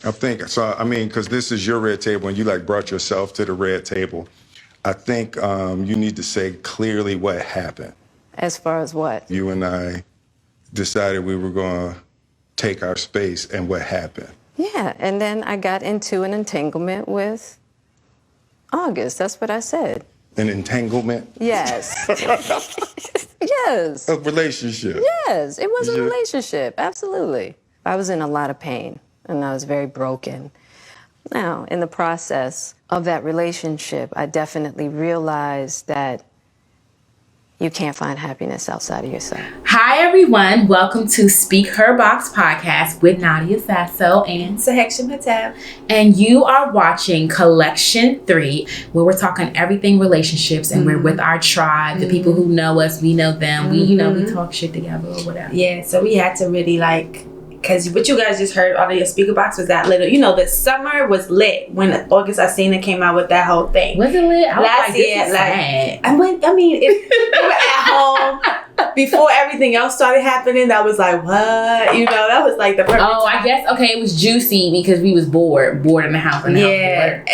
I think so. I mean, because this is your red table, and you like brought yourself to the red table. I think you need to say clearly what happened. As far as what? You and I decided we were going to take our space, and what happened. Yeah, and then I got into an entanglement with August. That's what I said. An entanglement? Yes. Yes. A relationship? Yes, it was a relationship, absolutely. I was in a lot of pain, and I was very broken. Now, in the process of that relationship, I definitely realized that you can't find happiness outside of yourself. Hi, everyone. Welcome to SpeakHer Box podcast with Nadia, Sasso, and S-hekh, Hetep. And you are watching Collection 3, where we're talking everything relationships, and we're with our tribe, the people who know us, we know them. We talk shit together or whatever. Yeah, so we had to really because what you guys just heard out of your speaker box was that little, the summer was lit when August Alsina came out with that whole thing. Was it lit? Last year, if we were at home before everything else started happening, that was like, what? That was like the perfect time. I guess, it was juicy because we was bored in the house. And then,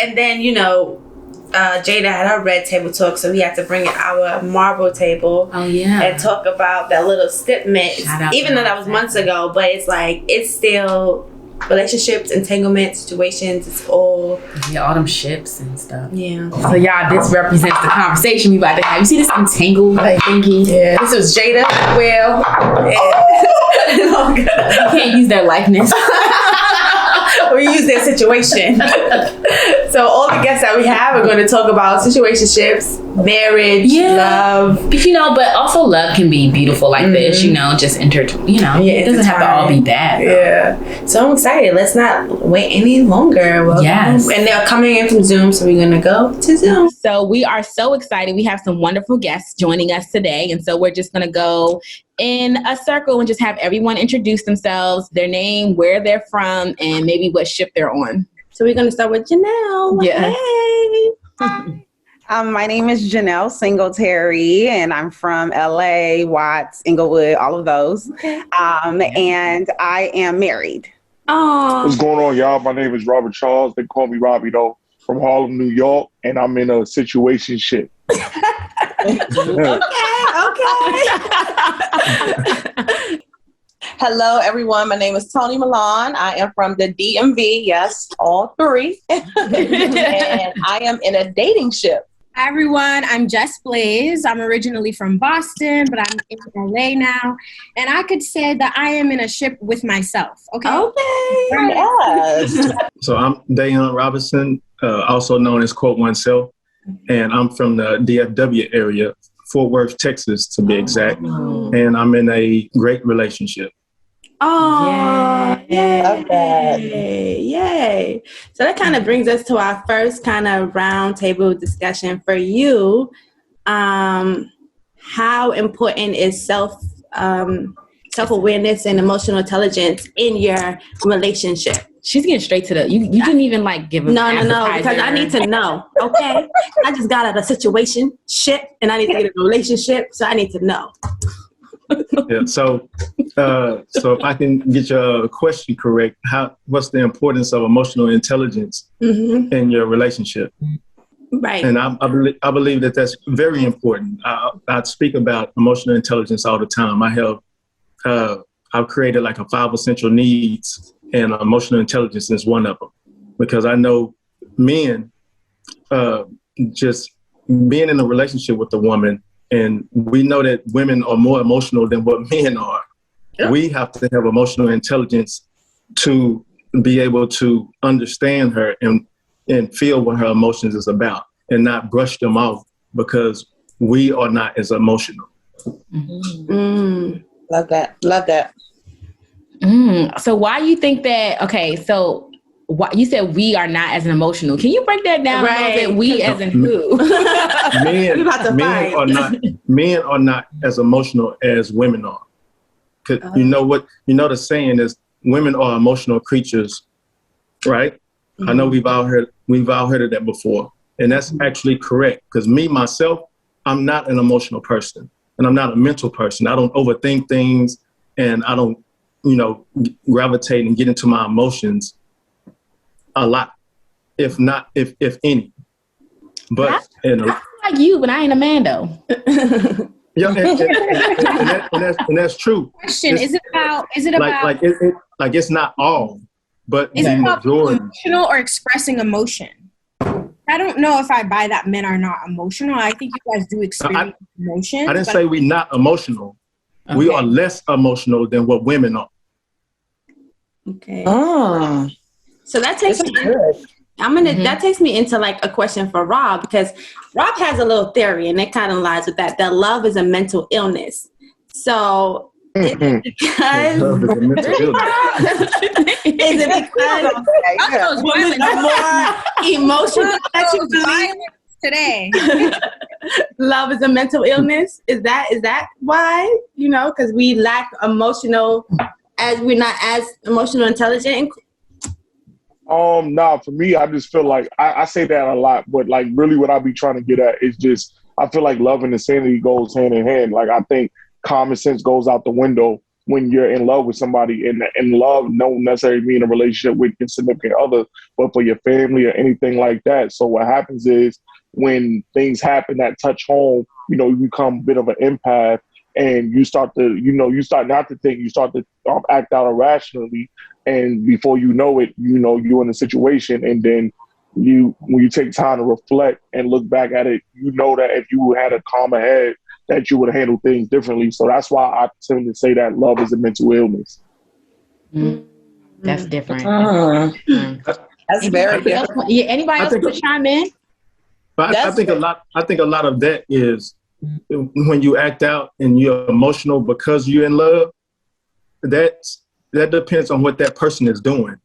Jada had her red table talk, so we had to bring in our marble table. Oh, yeah. And talk about that little stip mix. Even though that was months ago, but it's still relationships, entanglement, situations, it's all. Yeah, all them ships and stuff. Yeah. So, y'all, this represents the conversation we about to have. You see this entangled thingy? Yeah. This was Jada, Will, and you can't use their likeness. We use their situation. So all the guests that we have are going to talk about situationships, marriage, love. But also love can be beautiful like this, just it doesn't have to all be bad. Yeah. So I'm excited. Let's not wait any longer. Welcome. Yes. And they're coming in from Zoom, so we're going to go to Zoom. So we are so excited. We have some wonderful guests joining us today. And so we're just going to go in a circle and just have everyone introduce themselves, their name, where they're from, and maybe what ship they're on. So we're going to start with Janelle. Yeah. Hey. Hi. My name is Janelle Singletary, and I'm from LA, Watts, Inglewood, all of those. Okay. And I am married. Oh. What's going on, y'all? My name is Robert Charles. They call me Robbie, though, from Harlem, New York, and I'm in a situationship. Okay. Hello, everyone. My name is Tony Milan. I am from the DMV. Yes, all three. And I am in a dating ship. Hi, everyone. I'm Jess Blaze. I'm originally from Boston, but I'm in LA now. And I could say that I am in a ship with myself. Okay. Yes. So I'm Dillon Robinson, also known as Quote Oneself. And I'm from the DFW area, Fort Worth, Texas, to be exact. And I'm in a great relationship. Oh, yay. Love that. Yay. So that kind of brings us to our first kind of round table discussion for you. How important is self-awareness and emotional intelligence in your relationship? She's getting straight to you didn't even give a No, because I need to know, okay? I just got out of situation, and I need to get in a relationship, so I need to know. Yeah, so if I can get your question correct, what's the importance of emotional intelligence in your relationship? Right. And I believe that that's very important. I speak about emotional intelligence all the time. I've created a 5 essential needs, and emotional intelligence is one of them, because I know men just being in a relationship with a woman, and we know that women are more emotional than what men are. Yep. We have to have emotional intelligence to be able to understand her and feel what her emotions is about, and not brush them off because we are not as emotional. Love that. So why you think that? Okay, so why you said we are not as emotional? Can you break that down a little bit? We as in who? Men are not as emotional as women are. Cause you know what? You know the saying is women are emotional creatures, right? Mm-hmm. I know we've all heard of that before, and that's actually correct. Because me myself, I'm not an emotional person, and I'm not a mental person. I don't overthink things, and I don't gravitate and get into my emotions a lot, if any. But I feel like you, but I ain't a man though. Yeah, and that's true. Question: Is it about? Like it's not all, but Is the it about being majority. emotional or expressing emotion? I don't know if I buy that men are not emotional. I think you guys do experience emotion. I didn't say we're not emotional. Okay. We are less emotional than what women are. Okay. Oh. So that takes me. That takes me into like a question for Rob, because Rob has a little theory, and it kind of lies with that love is a mental illness. So is it because Love is a mental illness. is it because women are more emotional that you believe today? love is a mental illness? Is that why? Because we lack emotional, as we're not as emotional intelligent. Nah, for me, I just feel like I say that a lot, but like really what I be trying to get at is just, I feel like love and insanity goes hand in hand. Like I think common sense goes out the window when you're in love with somebody, and love don't necessarily mean a relationship with your significant other, but for your family or anything like that. So what happens is when things happen that touch home, you become a bit of an empath, and you start to, you start not to think, you start to act out irrationally. And before you know it, you're in a situation, and then when you take time to reflect and look back at it, that if you had a calmer head, that you would handle things differently. So that's why I tend to say that love is a mental illness. That's different. That's very different. Anybody else could chime in? But I think a lot of that is when you act out and you're emotional because you're in love. That depends on what that person is doing.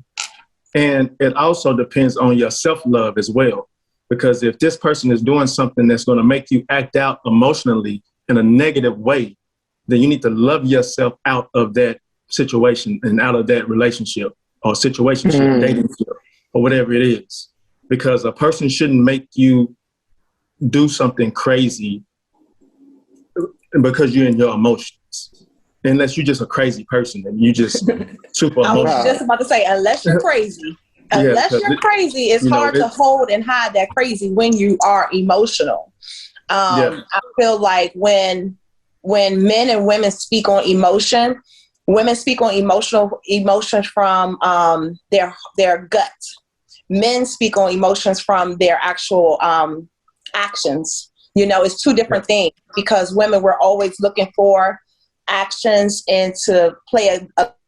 And it also depends on your self-love as well. Because if this person is doing something that's going to make you act out emotionally in a negative way, then you need to love yourself out of that situation and out of that relationship or situationship, datingship, or whatever it is. Because a person shouldn't make you do something crazy because you're in your emotions. Unless you're just a crazy person and you just super emotional. I was just about to say, unless you're crazy. Unless you're crazy, it's hard to hold and hide that crazy when you are emotional. I feel like when men and women speak on emotion, women speak on emotions from their gut. Men speak on emotions from their actual actions. It's two different things, because women were always looking for actions and to play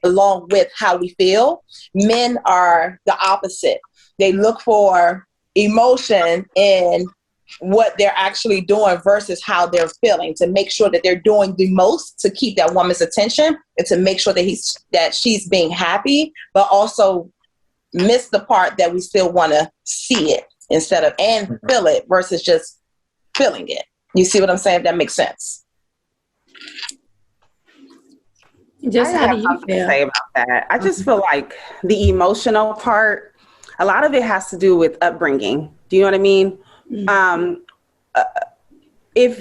along with how we feel. Men are the opposite. They look for emotion in what they're actually doing versus how they're feeling, to make sure that they're doing the most to keep that woman's attention and to make sure that she's being happy, but also miss the part that we still want to see it instead of and feel it versus just feeling it. You see what I'm saying? If that makes sense. Just I how have do you something to feel? say about that. I just feel like the emotional part, a lot of it has to do with upbringing. Do you know what I mean? If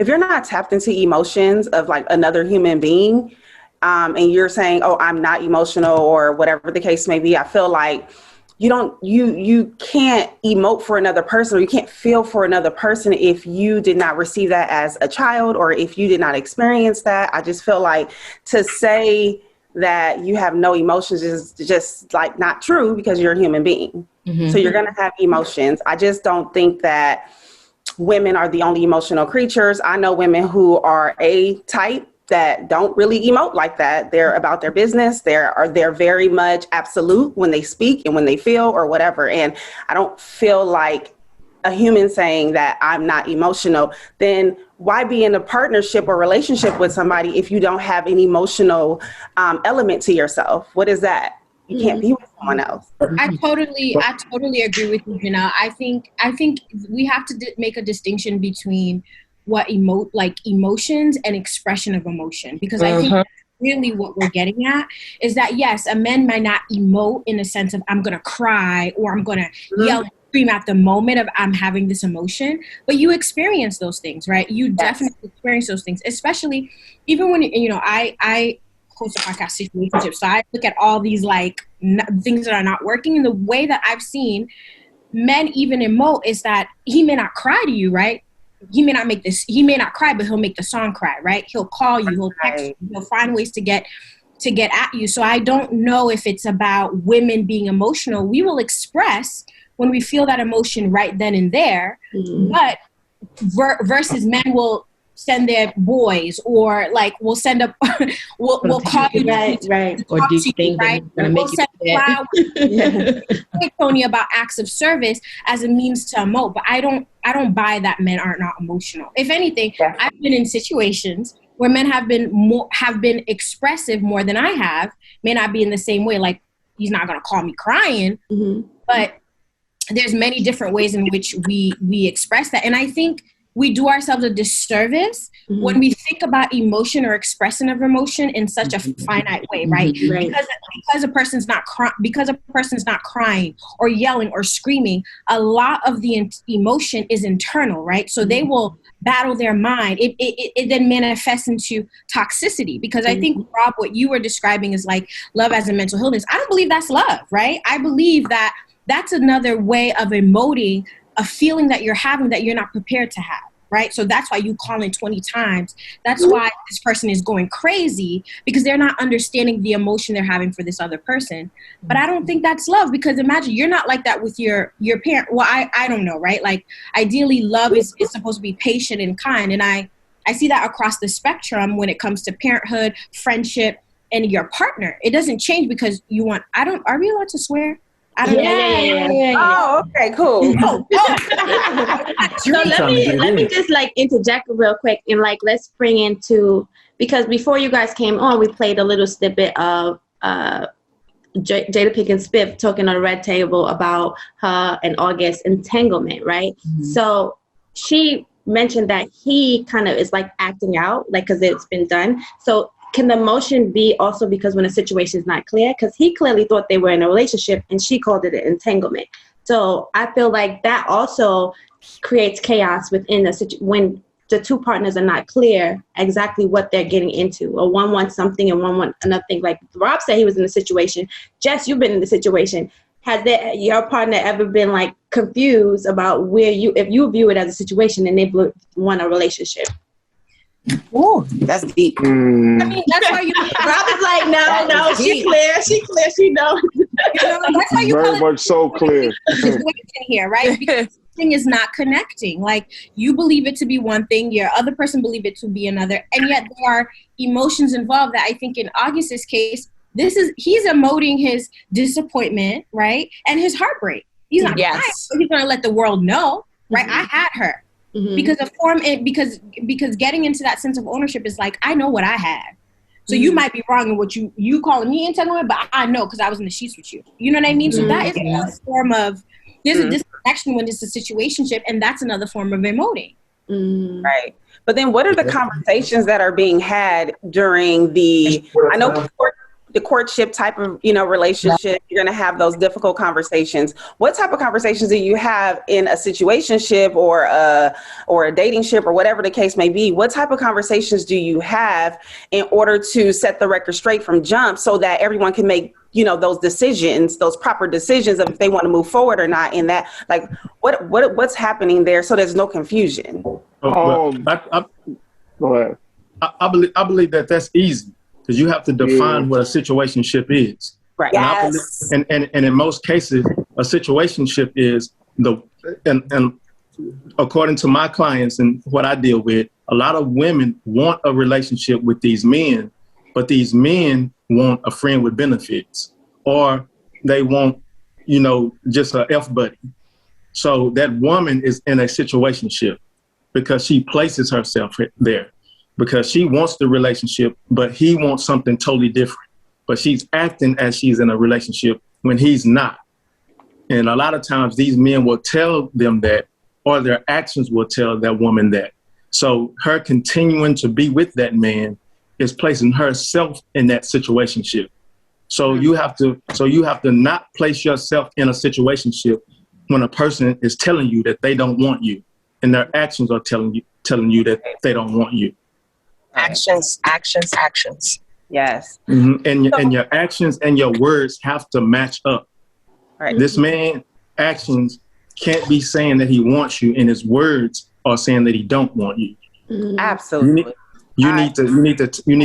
you're not tapped into emotions of like another human being, and you're saying, "Oh, I'm not emotional," or whatever the case may be, I feel like you can't emote for another person, or you can't feel for another person if you did not receive that as a child, or if you did not experience that. I just feel like to say that you have no emotions is just like not true, because you're a human being. So you're going to have emotions. I just don't think that women are the only emotional creatures. I know women who are A-type that don't really emote like that. They're about their business. They're very much absolute when they speak and when they feel or whatever. And I don't feel like a human saying that I'm not emotional. Then why be in a partnership or relationship with somebody if you don't have an emotional element to yourself? What is that? You can't be with someone else. I totally agree with you, Janelle. I think we have to make a distinction between what emotions and expression of emotion, because I think really what we're getting at is that, yes, a man might not emote in a sense of I'm going to cry or I'm going to yell and scream at the moment of I'm having this emotion, but you experience those things, right? You definitely experience those things, especially even when, host a podcast situationship. So I look at all these like things that are not working. And the way that I've seen men even emote is that he may not cry to you, right? He may not cry, but he'll make the song cry, right? He'll call you, he'll text you, he'll find ways to get at you. So I don't know if it's about women being emotional. We will express when we feel that emotion right then and there, but versus men will send their boys, or like we'll send up, we'll call you, right, or do things, right? We'll send flowers, Tony, about acts of service as a means to emote. But I don't buy that men are not emotional. If anything, I've been in situations where men have been expressive more than I have. May not be in the same way. Like, he's not gonna call me crying, but there's many different ways in which we express that, and I think we do ourselves a disservice when we think about emotion or expression of emotion in such a finite way, right? Because a person's not crying or yelling or screaming, a lot of the emotion is internal, right? So they will battle their mind. It then manifests into toxicity, because I think, Rob, what you were describing is like love as a mental illness. I don't believe that's love, right? I believe that that's another way of emoting a feeling that you're having that you're not prepared to have, right? So that's why you call in 20 times. That's why this person is going crazy, because they're not understanding the emotion they're having for this other person. But I don't think that's love, because imagine you're not like that with your parent. Well, I don't know, right? Like, ideally, love is supposed to be patient and kind. And I see that across the spectrum when it comes to parenthood, friendship, and your partner. It doesn't change because you want, are we allowed to swear? I don't know. Oh, okay, cool. So let me just like interject real quick, and like let's bring into, because before you guys came on, we played a little snippet of Jada Pinkett Smith talking on the red table about her and August's entanglement, right? So she mentioned that he kind of is like acting out, like, because it's been done. So can the emotion be also because when a situation is not clear? Because he clearly thought they were in a relationship and she called it an entanglement. So I feel like that also creates chaos within the situation when the two partners are not clear exactly what they're getting into, or one wants something and one wants another thing. Like Rob said, he was in a situation. Jess, you've been in the situation. Has your partner ever been like confused about if you view it as a situation and they want a relationship? Oh, that's deep. I mean, that's why you. Rob is like, no, she clear, she knows. That's why you very much so clear. Here, right? Because the thing is not connecting. Like, you believe it to be one thing, your other person believe it to be another, and yet there are emotions involved. That I think in August's case, he's emoting his disappointment, right, and his heartbreak. He's not crying, so he's going to let the world know, right? I had her. Because because getting into that sense of ownership is like, I know what I had. So you might be wrong in what you calling me entanglement, but I know because I was in the sheets with you. You know what I mean? So that is a form of, there's a disconnection when it's a situationship, and that's another form of emoting. Right. But then what are the conversations that are being had during I know the courtship type of, relationship, you're going to have those difficult conversations. What type of conversations do you have in a situationship or a dating ship or whatever the case may be? What type of conversations do you have in order to set the record straight from jump so that everyone can make, those decisions, those proper decisions of if they want to move forward or not in that, like what's happening there so there's no confusion? Go ahead. I believe that's easy. Because you have to define what a situationship is. Right. And in most cases, a situationship is and according to my clients and what I deal with, a lot of women want a relationship with these men, but these men want a friend with benefits, or they want, just a F buddy. So that woman is in a situationship because she places herself there. Because she wants the relationship, but he wants something totally different. But she's acting as she's in a relationship when he's not. And a lot of times these men will tell them that, or their actions will tell that woman that. So her continuing to be with that man is placing herself in that situationship. So you have to not place yourself in a situationship when a person is telling you that they don't want you, and their actions are telling you that they don't want you. Actions. Yes. And your actions and your words have to match up. Right. This man actions can't be saying that he wants you, and his words are saying that he don't want you. Absolutely. You need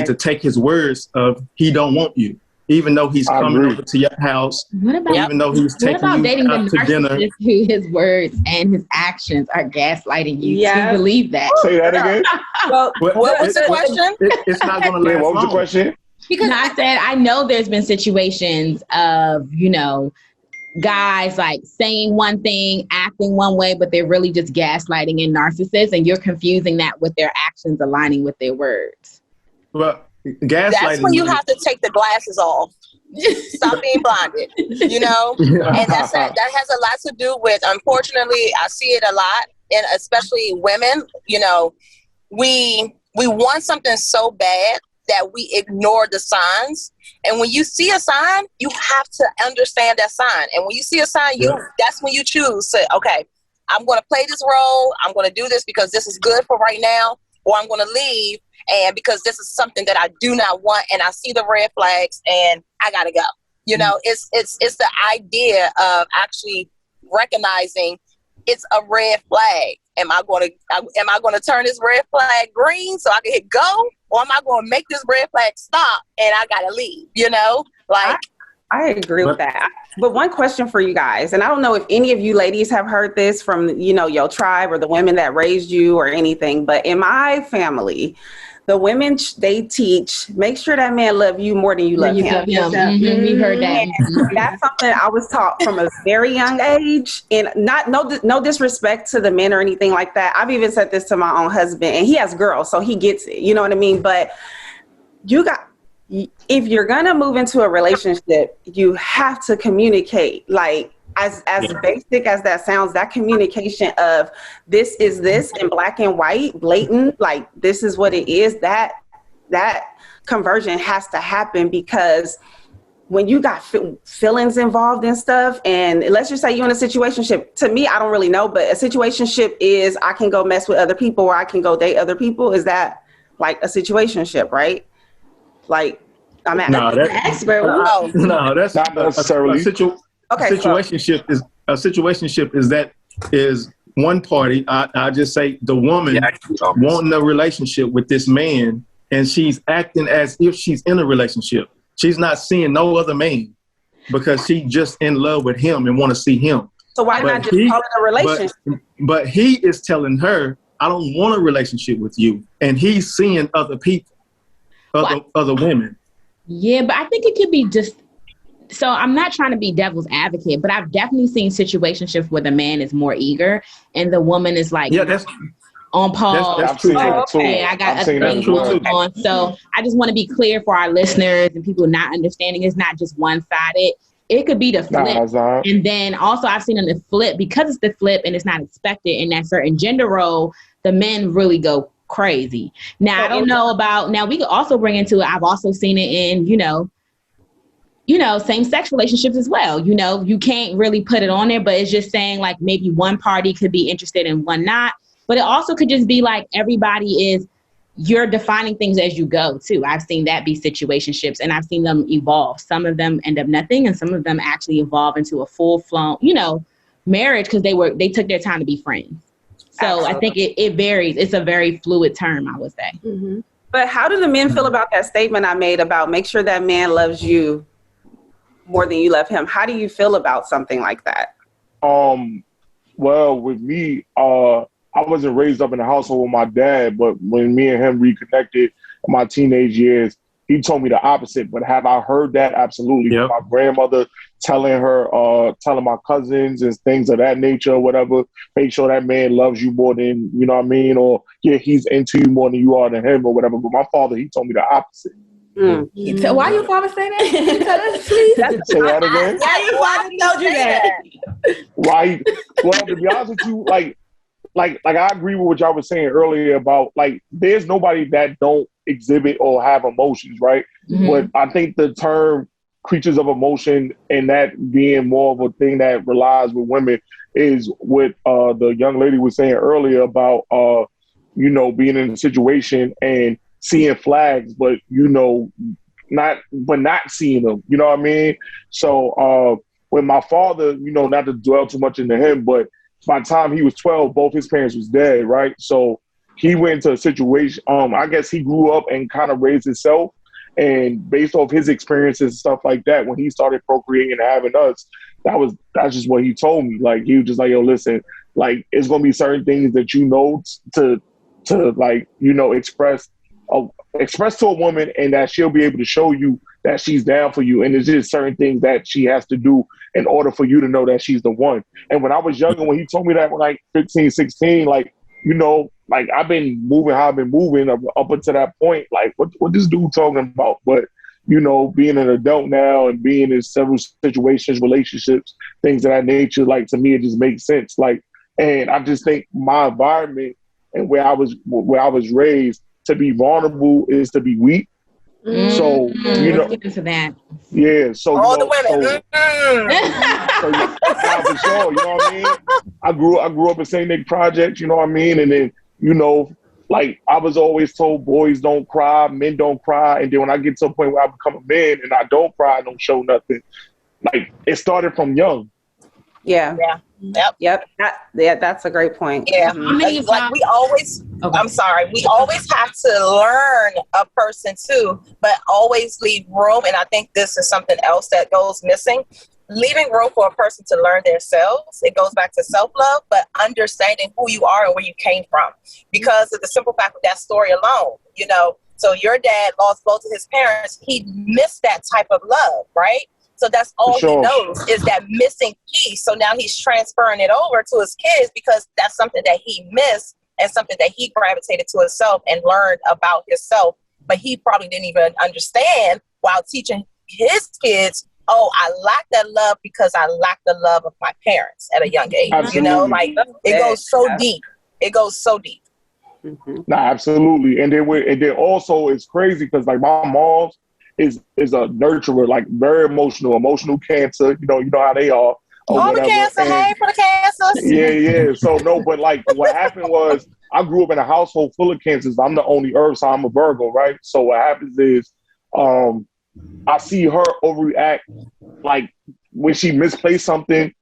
to take his words of he don't want you, even though he's coming over to your house. Even though he's taking you dating out the to dinner? narcissist who his words and his actions are gaslighting you to believe that? Say that again. Well, what was the question? It's not going to last What was the question? Because I said, I know there's been situations of, guys like saying one thing, acting one way, but they're really just gaslighting and narcissists, and you're confusing that with their actions aligning with their words. Well, gaslighting. That's when you have to take the glasses off. Stop being blinded, and that has a lot to do with, unfortunately, I see it a lot, and especially women, we want something so bad that we ignore the signs. And when you see a sign, you have to understand that sign. And when you see a sign, that's when you choose. Say, okay, I'm going to play this role. I'm going to do this because this is good for right now, or I'm going to leave and because this is something that I do not want, and I see the red flags and I got to go. It's the idea of actually recognizing it's a red flag. Am I going to turn this red flag green so I can hit go? Or am I going to make this red flag stop and I got to leave, I agree with that. But one question for you guys, and I don't know if any of you ladies have heard this from, your tribe or the women that raised you or anything, but in my family, the women, they teach, make sure that man love you more than you love him. We heard that. That's something I was taught from a very young age, and no disrespect to the men or anything like that. I've even said this to my own husband, and he has girls, so he gets it. You know what I mean? But if you're gonna move into a relationship, you have to communicate. Like as basic as that sounds, that communication of this is this in black and white, blatant, like this is what it is. That conversion has to happen, because when you got feelings involved and stuff, and let's just say you're in a situationship, to me, I don't really know, but a situationship is I can go mess with other people or I can go date other people. Is that like a situationship, right? Like, I'm at that's expert. No, that's not necessarily. A situationship is one party. I just say the woman wanting a relationship with this man, and she's acting as if she's in a relationship. She's not seeing no other man because she's just in love with him and want to see him. So why not just call it a relationship? But he is telling her, I don't want a relationship with you. And he's seeing other people, other women. Yeah, but I think it could be just, so I'm not trying to be devil's advocate, but I've definitely seen situationships where the man is more eager and the woman is like, that's on pause. That's true. Okay, I got other things going on. So I just want to be clear for our listeners and people not understanding, it's not just one-sided. It could be the flip. And then also I've seen on the flip, because it's the flip and it's not expected in that certain gender role, the men really go crazy. Now, I don't know about, now we could also bring into it, I've also seen it in, same-sex relationships as well. You can't really put it on there, but it's just saying like maybe one party could be interested and one not. But it also could just be like you're defining things as you go too. I've seen that be situationships, and I've seen them evolve. Some of them end up nothing, and some of them actually evolve into a full-flown, marriage because they took their time to be friends. So absolutely. I think it varies. It's a very fluid term, I would say. Mm-hmm. But how do the men feel about that statement I made about make sure that man loves you more than you love him? How do you feel about something like that? Well, with me, I wasn't raised up in a household with my dad, but when me and him reconnected in my teenage years, he told me the opposite. But have I heard that? Absolutely. Yep. My grandmother telling my cousins and things of that nature or whatever, make sure that man loves you more than, you know what I mean? Or, yeah, he's into you more than you are to him or whatever. But my father, he told me the opposite. Mm. So why your father say that? Tell us, please. Say that again? Why your father told you that? Why? Well, to be honest with you, like I agree with what y'all was saying earlier about like there's nobody that don't exhibit or have emotions, right? Mm-hmm. But I think the term creatures of emotion and that being more of a thing that relies with women is what the young lady was saying earlier about being in a situation and seeing flags, but not seeing them. You know what I mean? So when my father, you know, not to dwell too much into him, but by the time he was 12, both his parents was dead, right? So he went into a situation, I guess he grew up and kind of raised himself. And based off his experiences and stuff like that, when he started procreating and having us, that's just what he told me. Like, he was just like, yo, listen, like, it's going to be certain things that you know to like, you know, express to a woman, and that she'll be able to show you that she's down for you. And there's just certain things that she has to do in order for you to know that she's the one. And when I was younger, when he told me that when like 15, 16, like, you know, like, I've been moving how I've been moving up until that point. Like, what this dude talking about? But, you know, being an adult now and being in several situations, relationships, things of that nature, like, to me, it just makes sense. Like, and I just think my environment and where I was raised, to be vulnerable is to be weak. So, you know, let's get into that. Yeah, so All you know, the women. so for sure, you know what I mean? I grew up in St. Nick Project, you know what I mean? And then, you know, like, I was always told boys don't cry, men don't cry. And then when I get to a point where I become a man and I don't cry, I don't show nothing. Like, it started from young. Yeah. Yep. That's a great point. Yeah. Mm-hmm. Like, we always, I'm sorry, we always have to learn a person too, but always leave room. And I think this is something else that goes missing. Leaving room for a person to learn themselves. It goes back to self-love, but understanding who you are and where you came from. Because of the simple fact of that story alone, you know, so your dad lost both of his parents. He missed that type of love, right? So that's all he knows is that missing piece. So now he's transferring it over to his kids because that's something that he missed and something that he gravitated to himself and learned about himself. But he probably didn't even understand while teaching his kids, oh, I lack that love because I lack the love of my parents at a young age. Absolutely. You know, like, it goes so deep. It goes so deep. Mm-hmm. Nah, absolutely. And then also it's crazy because, like, my mom's is a nurturer, like, very emotional cancer. You know how they are. All the cancer, hey, for the cancers. Yeah. So no, but like, what happened was I grew up in a household full of cancers. I'm the only Earth, so I'm a Virgo, right? So what happens is, I see her overreact, like, when she misplaced something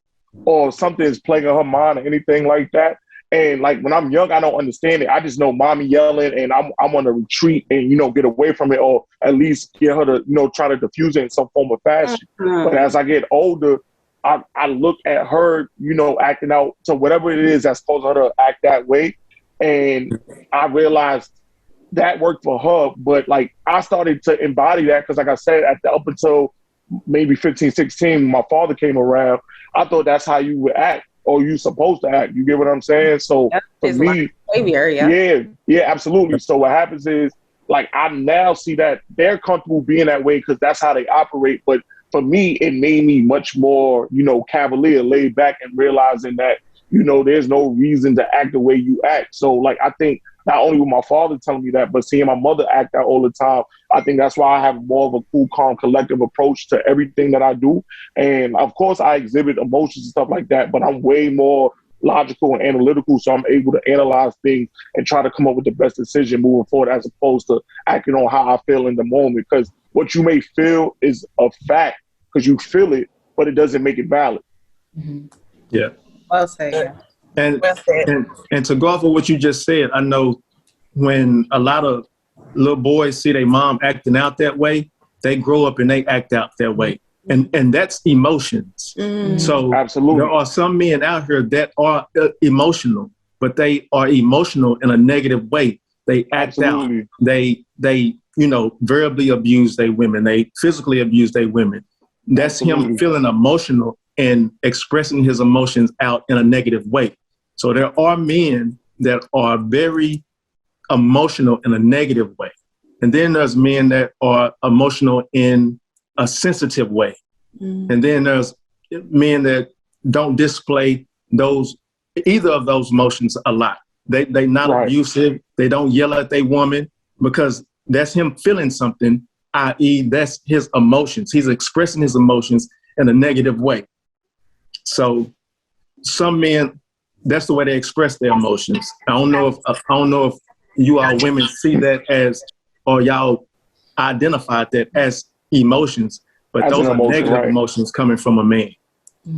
or something is playing on her mind or anything like that. And like, when I'm young, I don't understand it. I just know mommy yelling and I'm on to retreat and, you know, get away from it, or at least get her to, you know, try to diffuse it in some form of fashion. Mm-hmm. But as I get older, I look at her, you know, acting out to whatever it is that's causing her to act that way. And I realized that worked for her. But like, I started to embody that because, like I said, up until maybe 15, 16, when my father came around, I thought that's how you would act. Or you supposed to act. You get what I'm saying? So for me, behavior, yeah, absolutely. So what happens is, like, I now see that they're comfortable being that way because that's how they operate. But for me, it made me much more, you know, cavalier, laid back, and realizing that, you know, there's no reason to act the way you act. So like, I think not only with my father telling me that, but seeing my mother act out all the time, I think that's why I have more of a cool, calm, collective approach to everything that I do. And of course, I exhibit emotions and stuff like that, but I'm way more logical and analytical, so I'm able to analyze things and try to come up with the best decision moving forward, as opposed to acting on how I feel in the moment. Because what you may feel is a fact because you feel it, but it doesn't make it valid. Mm-hmm. Yeah. Well said. And to go off of what you just said, I know when a lot of little boys see their mom acting out that way, they grow up and they act out that way. And that's emotions. Mm. So absolutely, there are some men out here that are emotional, but they are emotional in a negative way. They act out. They you know, verbally abuse their women. They physically abuse their women. That's him feeling emotional and expressing his emotions out in a negative way. So there are men that are very emotional in a negative way. And then there's men that are emotional in a sensitive way. Mm. And then there's men that don't display either of those emotions a lot. They not abusive. They don't yell at their woman because that's him feeling something, i.e. that's his emotions. He's expressing his emotions in a negative way. So some men, that's the way they express their emotions. I don't know if you all women see that as, or y'all identified that as emotions, but As those an are emotion, negative right. emotions coming from a man.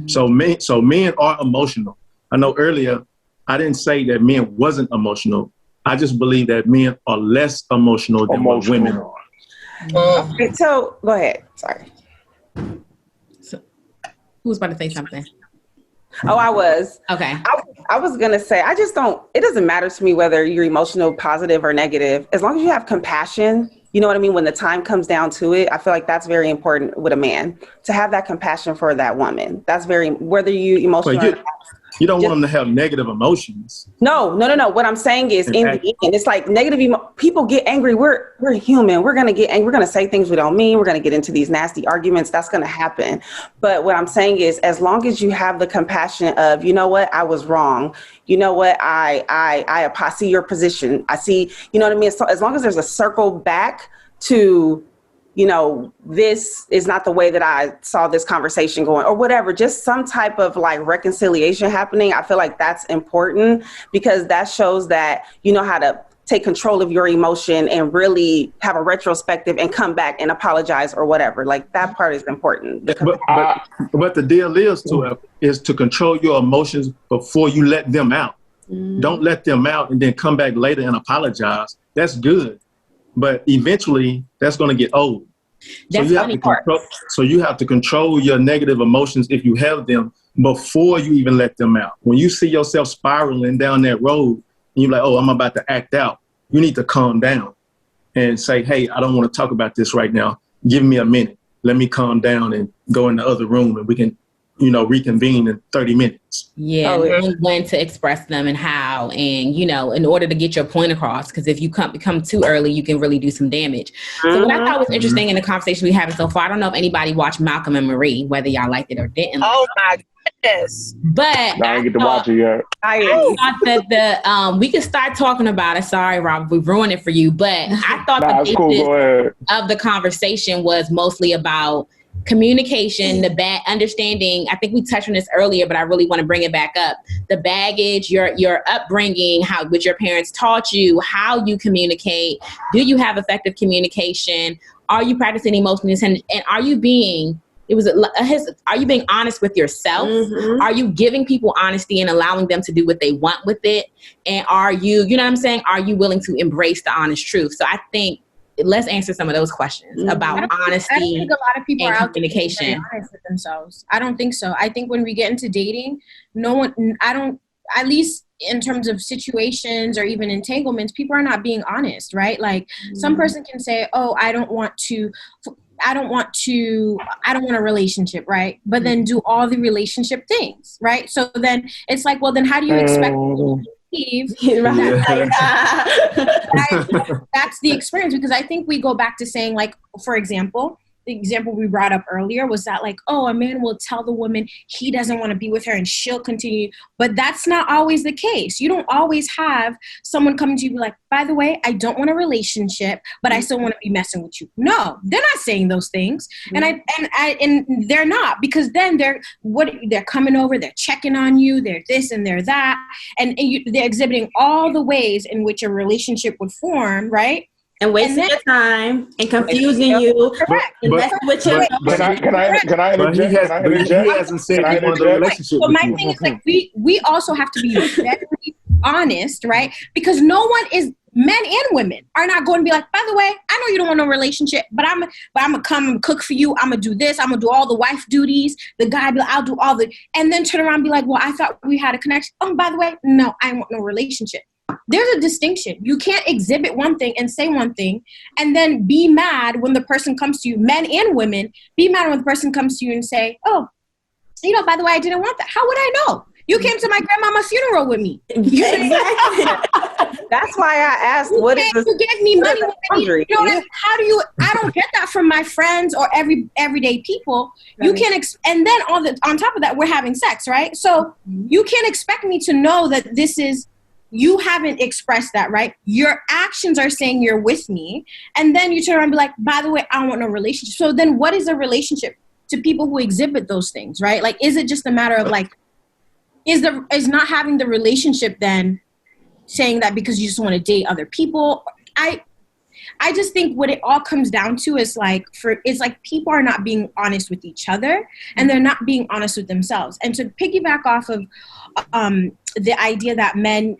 So men are emotional. I know earlier I didn't say that men wasn't emotional. I just believe that men are less emotional than what women are. Okay, so go ahead. Sorry. So, who was about to say something? Oh, I was. Okay. I was going to say, it doesn't matter to me whether you're emotional, positive or negative, as long as you have compassion. You know what I mean? When the time comes down to it, I feel like that's very important with a man, to have that compassion for that woman. That's whether you emotional or not. You don't want them to have negative emotions. No. What I'm saying is, in the end, it's like people get angry. We're human. We're going to get angry. We're going to say things we don't mean. We're going to get into these nasty arguments. That's going to happen. But what I'm saying is, as long as you have the compassion of, you know what, I was wrong. You know what, I see your position. I see, you know what I mean? So as long as there's a circle back to, you know, this is not the way that I saw this conversation going, or whatever, just some type of like reconciliation happening. I feel like that's important, because that shows that you know how to take control of your emotion and really have a retrospective and come back and apologize or whatever. Like that part is important. But the deal is to control your emotions before you let them out. Don't let them out and then come back later and apologize. That's good. But eventually that's going to get old. That's funny part. So you have to control your negative emotions if you have them before you even let them out. When you see yourself spiraling down that road and you're like, oh, I'm about to act out, you need to calm down and say, hey, I don't want to talk about this right now. Give me a minute. Let me calm down and go in the other room and we can, you know, reconvene in 30 minutes. Yeah, and when to express them and how, and, you know, in order to get your point across, because if you become too early, you can really do some damage. So what I thought was interesting in the conversation we had so far, I don't know if anybody watched Malcolm and Marie, whether y'all liked it or didn't. Oh my goodness. But I didn't get to watch it yet. I thought that we could start talking about it. Sorry, Rob, we ruined it for you. But I thought the basis of the conversation was mostly about communication, the bad understanding. I think we touched on this earlier, but I really want to bring it back up. The baggage, your upbringing, how what your parents taught you, how you communicate. Do you have effective communication? Are you practicing emotional intelligence? And are you being are you being honest with yourself? Are you giving people honesty and allowing them to do what they want with it? And are you, you know what I'm saying? Are you willing to embrace the honest truth? So I think let's answer some of those questions about honesty. I don't think a lot of people are out there being communication. very honest with themselves. I don't think so. I think when we get into dating, at least in terms of situations or even entanglements, people are not being honest, right? Like some person can say, oh, I don't want a relationship, right? But then do all the relationship things, right? So then it's like, well, then how do you expect people to believe that's the experience? Because I think we go back to saying, like, for example, the example we brought up earlier was that, like, oh, a man will tell the woman he doesn't want to be with her and she'll continue. But that's not always the case. You don't always have someone come to you and be like, by the way, I don't want a relationship, but I still want to be messing with you. No, they're not saying those things. And they're not, because then they're coming over, they're checking on you, they're this and they're that. And they're exhibiting all the ways in which a relationship would form, right? And wasting your time and confusing you. Correct. Can I interject? He hasn't said he wanted a relationship. So my thing is, like, we also have to be very honest, right? Because no one is, men and women are not going to be like, by the way, I know you don't want no relationship, but I'm gonna come and cook for you. I'm gonna do this. I'm gonna do all the wife duties. The guy be like, I'll do all the, and then turn around and be like, well, I thought we had a connection. Oh, by the way, no, I want no relationship. There's a distinction. You can't exhibit one thing and say one thing and then be mad when the person comes to you, men and women, be mad when the person comes to you and say, oh, you know, by the way, I didn't want that. How would I know? You came to my grandmama's funeral with me. Exactly. That's why I asked, you gave me money when I need, you know, I don't get that from my friends or everyday people. Right. You can't, and then on top of that, we're having sex, right? So you can't expect me to know that this is, you haven't expressed that, right? Your actions are saying you're with me. And then you turn around and be like, by the way, I don't want no relationship. So then what is a relationship to people who exhibit those things, right? Like, is it just a matter of like, is not having the relationship then saying that because you just want to date other people? I just think what it all comes down to is like people are not being honest with each other, and they're not being honest with themselves. And to piggyback off of the idea that men,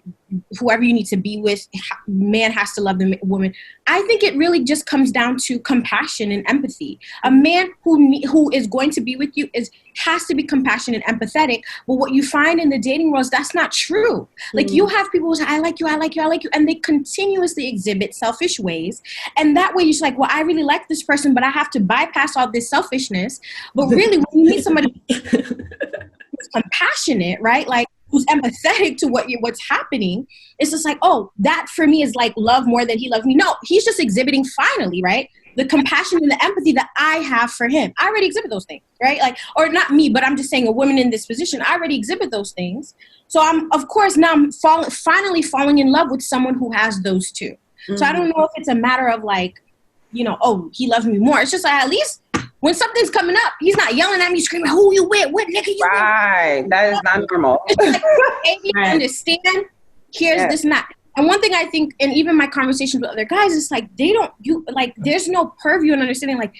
whoever you need to be with, man has to love the woman. I think it really just comes down to compassion and empathy. A man who is going to be with you has to be compassionate and empathetic. But what you find in the dating world is that's not true. Like you have people who say, I like you, I like you, I like you. And they continuously exhibit selfish ways. And that way you're just like, well, I really like this person, but I have to bypass all this selfishness. But really, when you meet somebody who's compassionate, right? Like, who's empathetic to what's happening, it's just like, oh, that for me is like love more than he loves me. No, he's just exhibiting finally, right? The compassion and the empathy that I have for him. I already exhibit those things, right? Like, or not me, but I'm just saying a woman in this position, I already exhibit those things. So I'm finally falling in love with someone who has those too. Mm-hmm. So I don't know if it's a matter of like, oh, he loves me more. It's just like, at least when something's coming up, he's not yelling at me, screaming, who you with? What nigga you with? Right. That is not normal. Like, hey, you understand? Here's this and that. And one thing I think, and even my conversations with other guys, it's like, there's no purview and understanding. Like,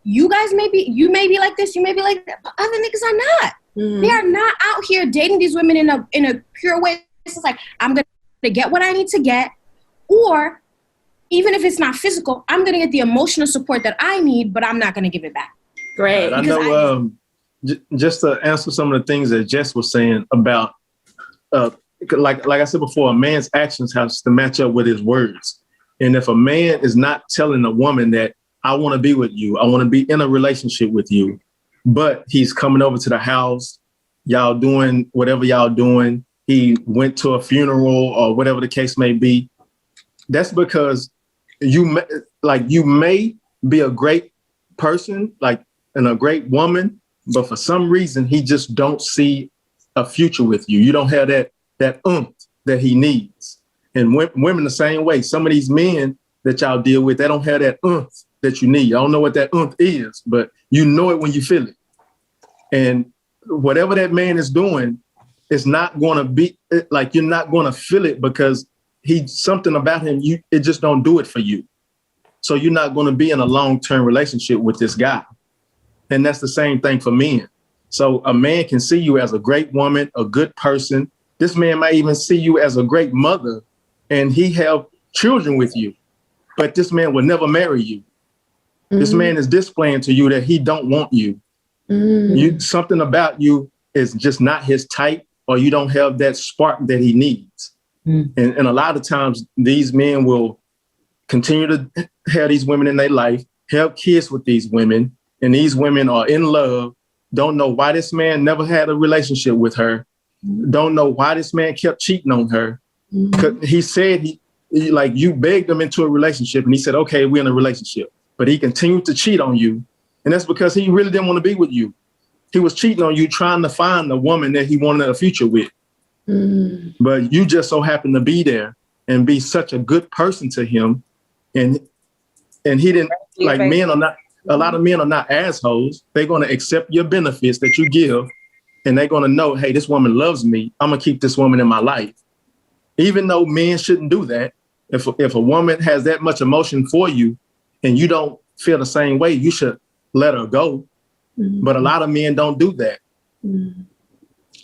you may be like this, you may be like that, but other niggas are not. Mm-hmm. They are not out here dating these women in a pure way. It's just like, I'm going to get what I need to get, or even if it's not physical, I'm going to get the emotional support that I need, but I'm not going to give it back. Great. I know, just to answer some of the things that Jess was saying about, like I said before, a man's actions has to match up with his words. And if a man is not telling a woman that I want to be with you, I want to be in a relationship with you, but he's coming over to the house, y'all doing whatever y'all doing, he went to a funeral or whatever the case may be, that's because you may be a great person, like, and a great woman, but for some reason he just don't see a future with you. You don't have that oomph that he needs. And women the same way. Some of these men that y'all deal with, they don't have that oomph that you need. I don't know what that oomph is, but you know it when you feel it. And whatever that man is doing, it's not going to be like, you're not going to feel it because something about him, it just don't do it for you. So you're not going to be in a long-term relationship with this guy. And that's the same thing for men. So a man can see you as a great woman, a good person. This man might even see you as a great mother, and he have children with you, but this man will never marry you. Mm-hmm. This man is displaying to you that he don't want you. Mm-hmm. Something about you is just not his type, or you don't have that spark that he needs. Mm-hmm. And a lot of times these men will continue to have these women in their life, have kids with these women, and these women are in love, don't know why this man never had a relationship with her, don't know why this man kept cheating on her. Mm-hmm. He said he like, you begged him into a relationship, and he said, okay, we're in a relationship, but he continued to cheat on you. And that's because he really didn't want to be with you. He was cheating on you, trying to find the woman that he wanted a future with. Mm. But you just so happen to be there and be such a good person to him. And he didn't, like, men are not, a lot of men are not assholes. They're going to accept your benefits that you give, and they're going to know, hey, this woman loves me. I'm going to keep this woman in my life. Even though men shouldn't do that, if a woman has that much emotion for you and you don't feel the same way, you should let her go. Mm-hmm. But a lot of men don't do that. Mm-hmm.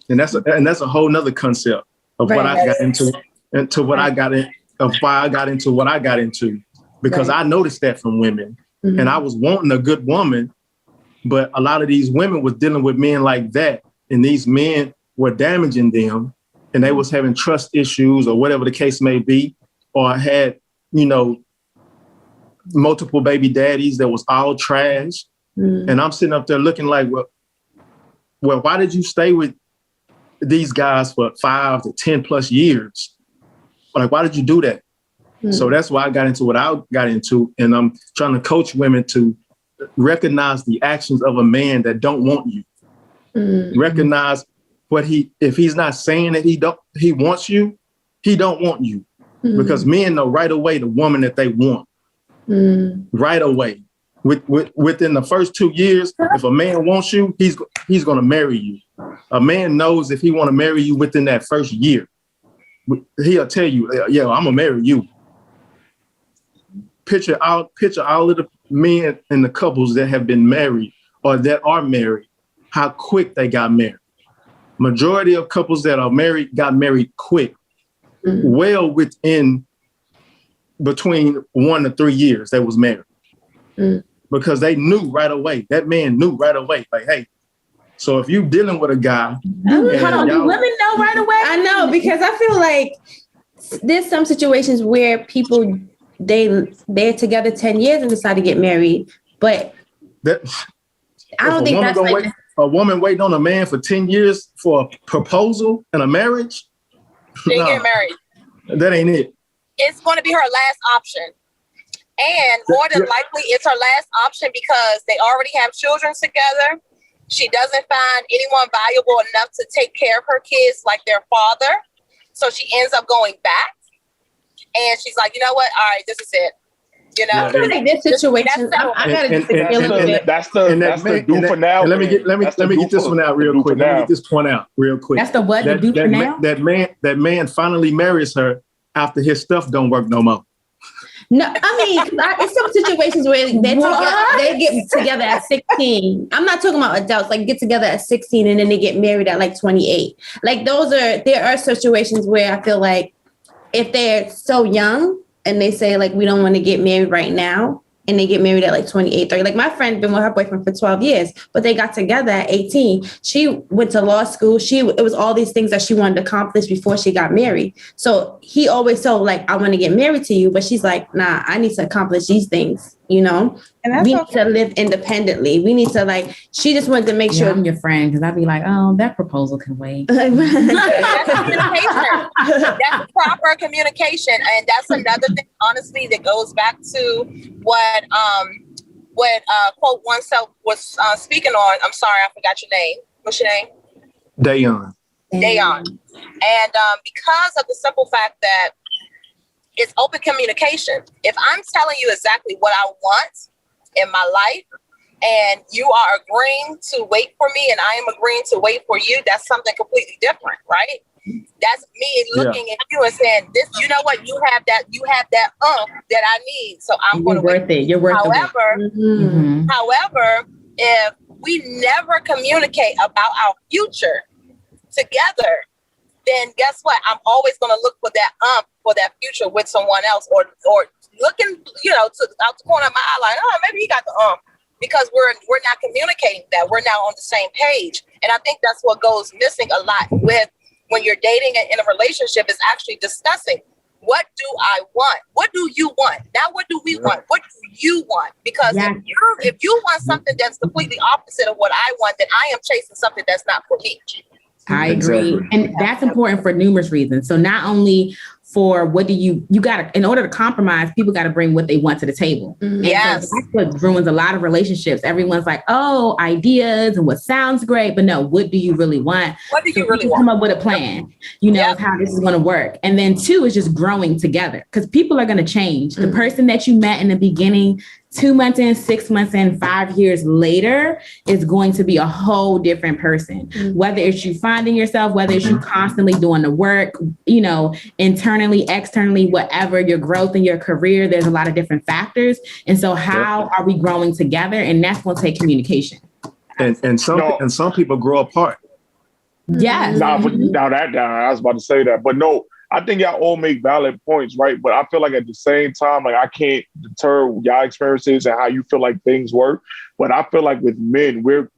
And that's a whole nother concept of what I got into, why I got into what I got into, because I noticed that from women. Mm-hmm. And I was wanting a good woman, but a lot of these women was dealing with men like that, and these men were damaging them, and they was having trust issues or whatever the case may be, or had, multiple baby daddies that was all trash. Mm. And I'm sitting up there looking like, well, why did you stay with these guys for 5 to 10 plus years? Like, why did you do that? Mm. So that's why I got into what I got into. And I'm trying to coach women to recognize the actions of a man that don't want you. Mm. Recognize if he's not saying that he wants you, he don't want you. Mm. Because men know right away the woman that they want. Mm. Right away. Within the first 2 years, if a man wants you, he's going to marry you. A man knows if he want to marry you within that first year, he'll tell you, yeah, I'm going to marry you. picture all of the men and the couples that have been married or that are married, how quick they got married. Majority of couples that are married got married quick, well within between 1 to 3 years they was married. Because they knew right away. That man knew right away, like, hey, so if you dealing with a guy, hold on, do women know right away? I know, because I feel like there's some situations where people they're together 10 years and decide to get married, but I don't think that's like a woman waiting on a man for 10 years for a proposal and a marriage. They get married. That ain't it. It's going to be her last option. And more than likely, it's her last option because they already have children together. She doesn't find anyone valuable enough to take care of her kids like their father. So she ends up going back. And she's like, you know what? All right, this is it. You know, this situation. I gotta disagree a little bit. That's the do for now. Let me get this one out real quick. Let me get this point out real quick. That's the what to do for now. That man finally marries her after his stuff don't work no more. No, I mean, it's some situations where they get together at 16. I'm not talking about adults, like get together at 16 and then they get married at like 28. Like there are situations where I feel like if they're so young and they say like, we don't want to get married right now, and they get married at like 28, 30. Like my friend been with her boyfriend for 12 years, but they got together at 18. She went to law school. It was all these things that she wanted to accomplish before she got married. So he always told like, I want to get married to you. But she's like, nah, I need to accomplish these things, you know? And we need to live independently. We need to like, she just wanted to make sure. I'm your friend, because I'd be like, oh, that proposal can wait. That's communication. That's proper communication. And that's another thing, honestly, that goes back to what quote oneself was speaking on. I'm sorry, I forgot your name. What's your name? Dillon. And because of the simple fact that it's open communication. If I'm telling you exactly what I want in my life and you are agreeing to wait for me and I am agreeing to wait for you, that's something completely different, right? That's me looking at you and saying, "This, you know what? You have that that I need, so I'm going to worth it. You're worth it." However, if we never communicate about our future together, then guess what? I'm always going to look for that future with someone else, or looking, out the corner of my eye, like, oh, maybe he got the because we're not communicating that. We're not on the same page, and I think that's what goes missing a lot with. When you're dating and in a relationship, is actually discussing, what do I want? What do you want? Not what do we want? What do you want? Because if you want something that's completely opposite of what I want, then I am chasing something that's not for me. I agree. And that's important for numerous reasons. So not only for what do you got to, in order to compromise, people got to bring what they want to the table. Yes. So that's what ruins a lot of relationships. Everyone's like, oh, ideas and what sounds great, but no, what do you really want? What do you really want? Come up with a plan, how this is going to work. And then 2 is just growing together, because people are going to change. The person that you met in the beginning, 2 months in, 6 months in, 5 years later is going to be a whole different person. Whether it's you finding yourself, whether it's you constantly doing the work, internally, externally, whatever, your growth in your career, there's a lot of different factors. And so how are we growing together? And that's going to take communication. And some people grow apart. Yes. Now that I was about to say that, but no, I think y'all all make valid points, right? But I feel like at the same time, like I can't deter y'all experiences and how you feel like things work. But I feel like with men, we're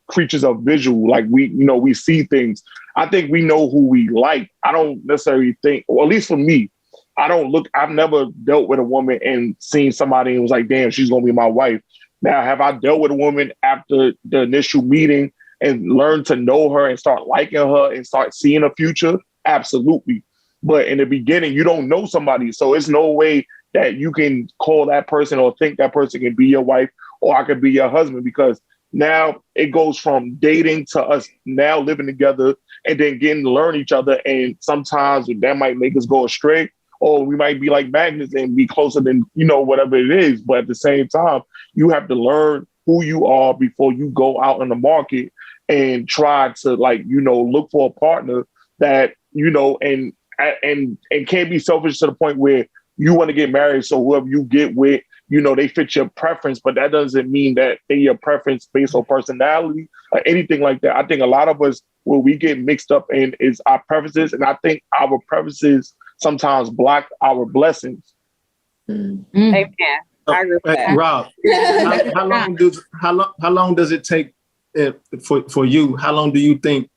creatures of visual. Like we see things. I think we know who we like. I don't necessarily think, or at least for me, I've never dealt with a woman and seen somebody and was like, damn, she's going to be my wife. Now, have I dealt with a woman after the initial meeting and learned to know her and start liking her and start seeing a future? Absolutely. But in the beginning, you don't know somebody. So it's no way that you can call that person or think that person can be your wife or I could be your husband, because now it goes from dating to us now living together and then getting to learn each other. And sometimes that might make us go astray, or we might be like magnets and be closer than, whatever it is. But at the same time, you have to learn who you are before you go out in the market and try to look for a partner that, and can't be selfish to the point where you want to get married, so whoever you get with, you know, they fit your preference, but that doesn't mean that they your preference based on personality or anything like that. I think a lot of us, where we get mixed up in is our preferences, and I think our preferences sometimes block our blessings. Amen. I agree with that. Rob, how long does it take for you? How long do you think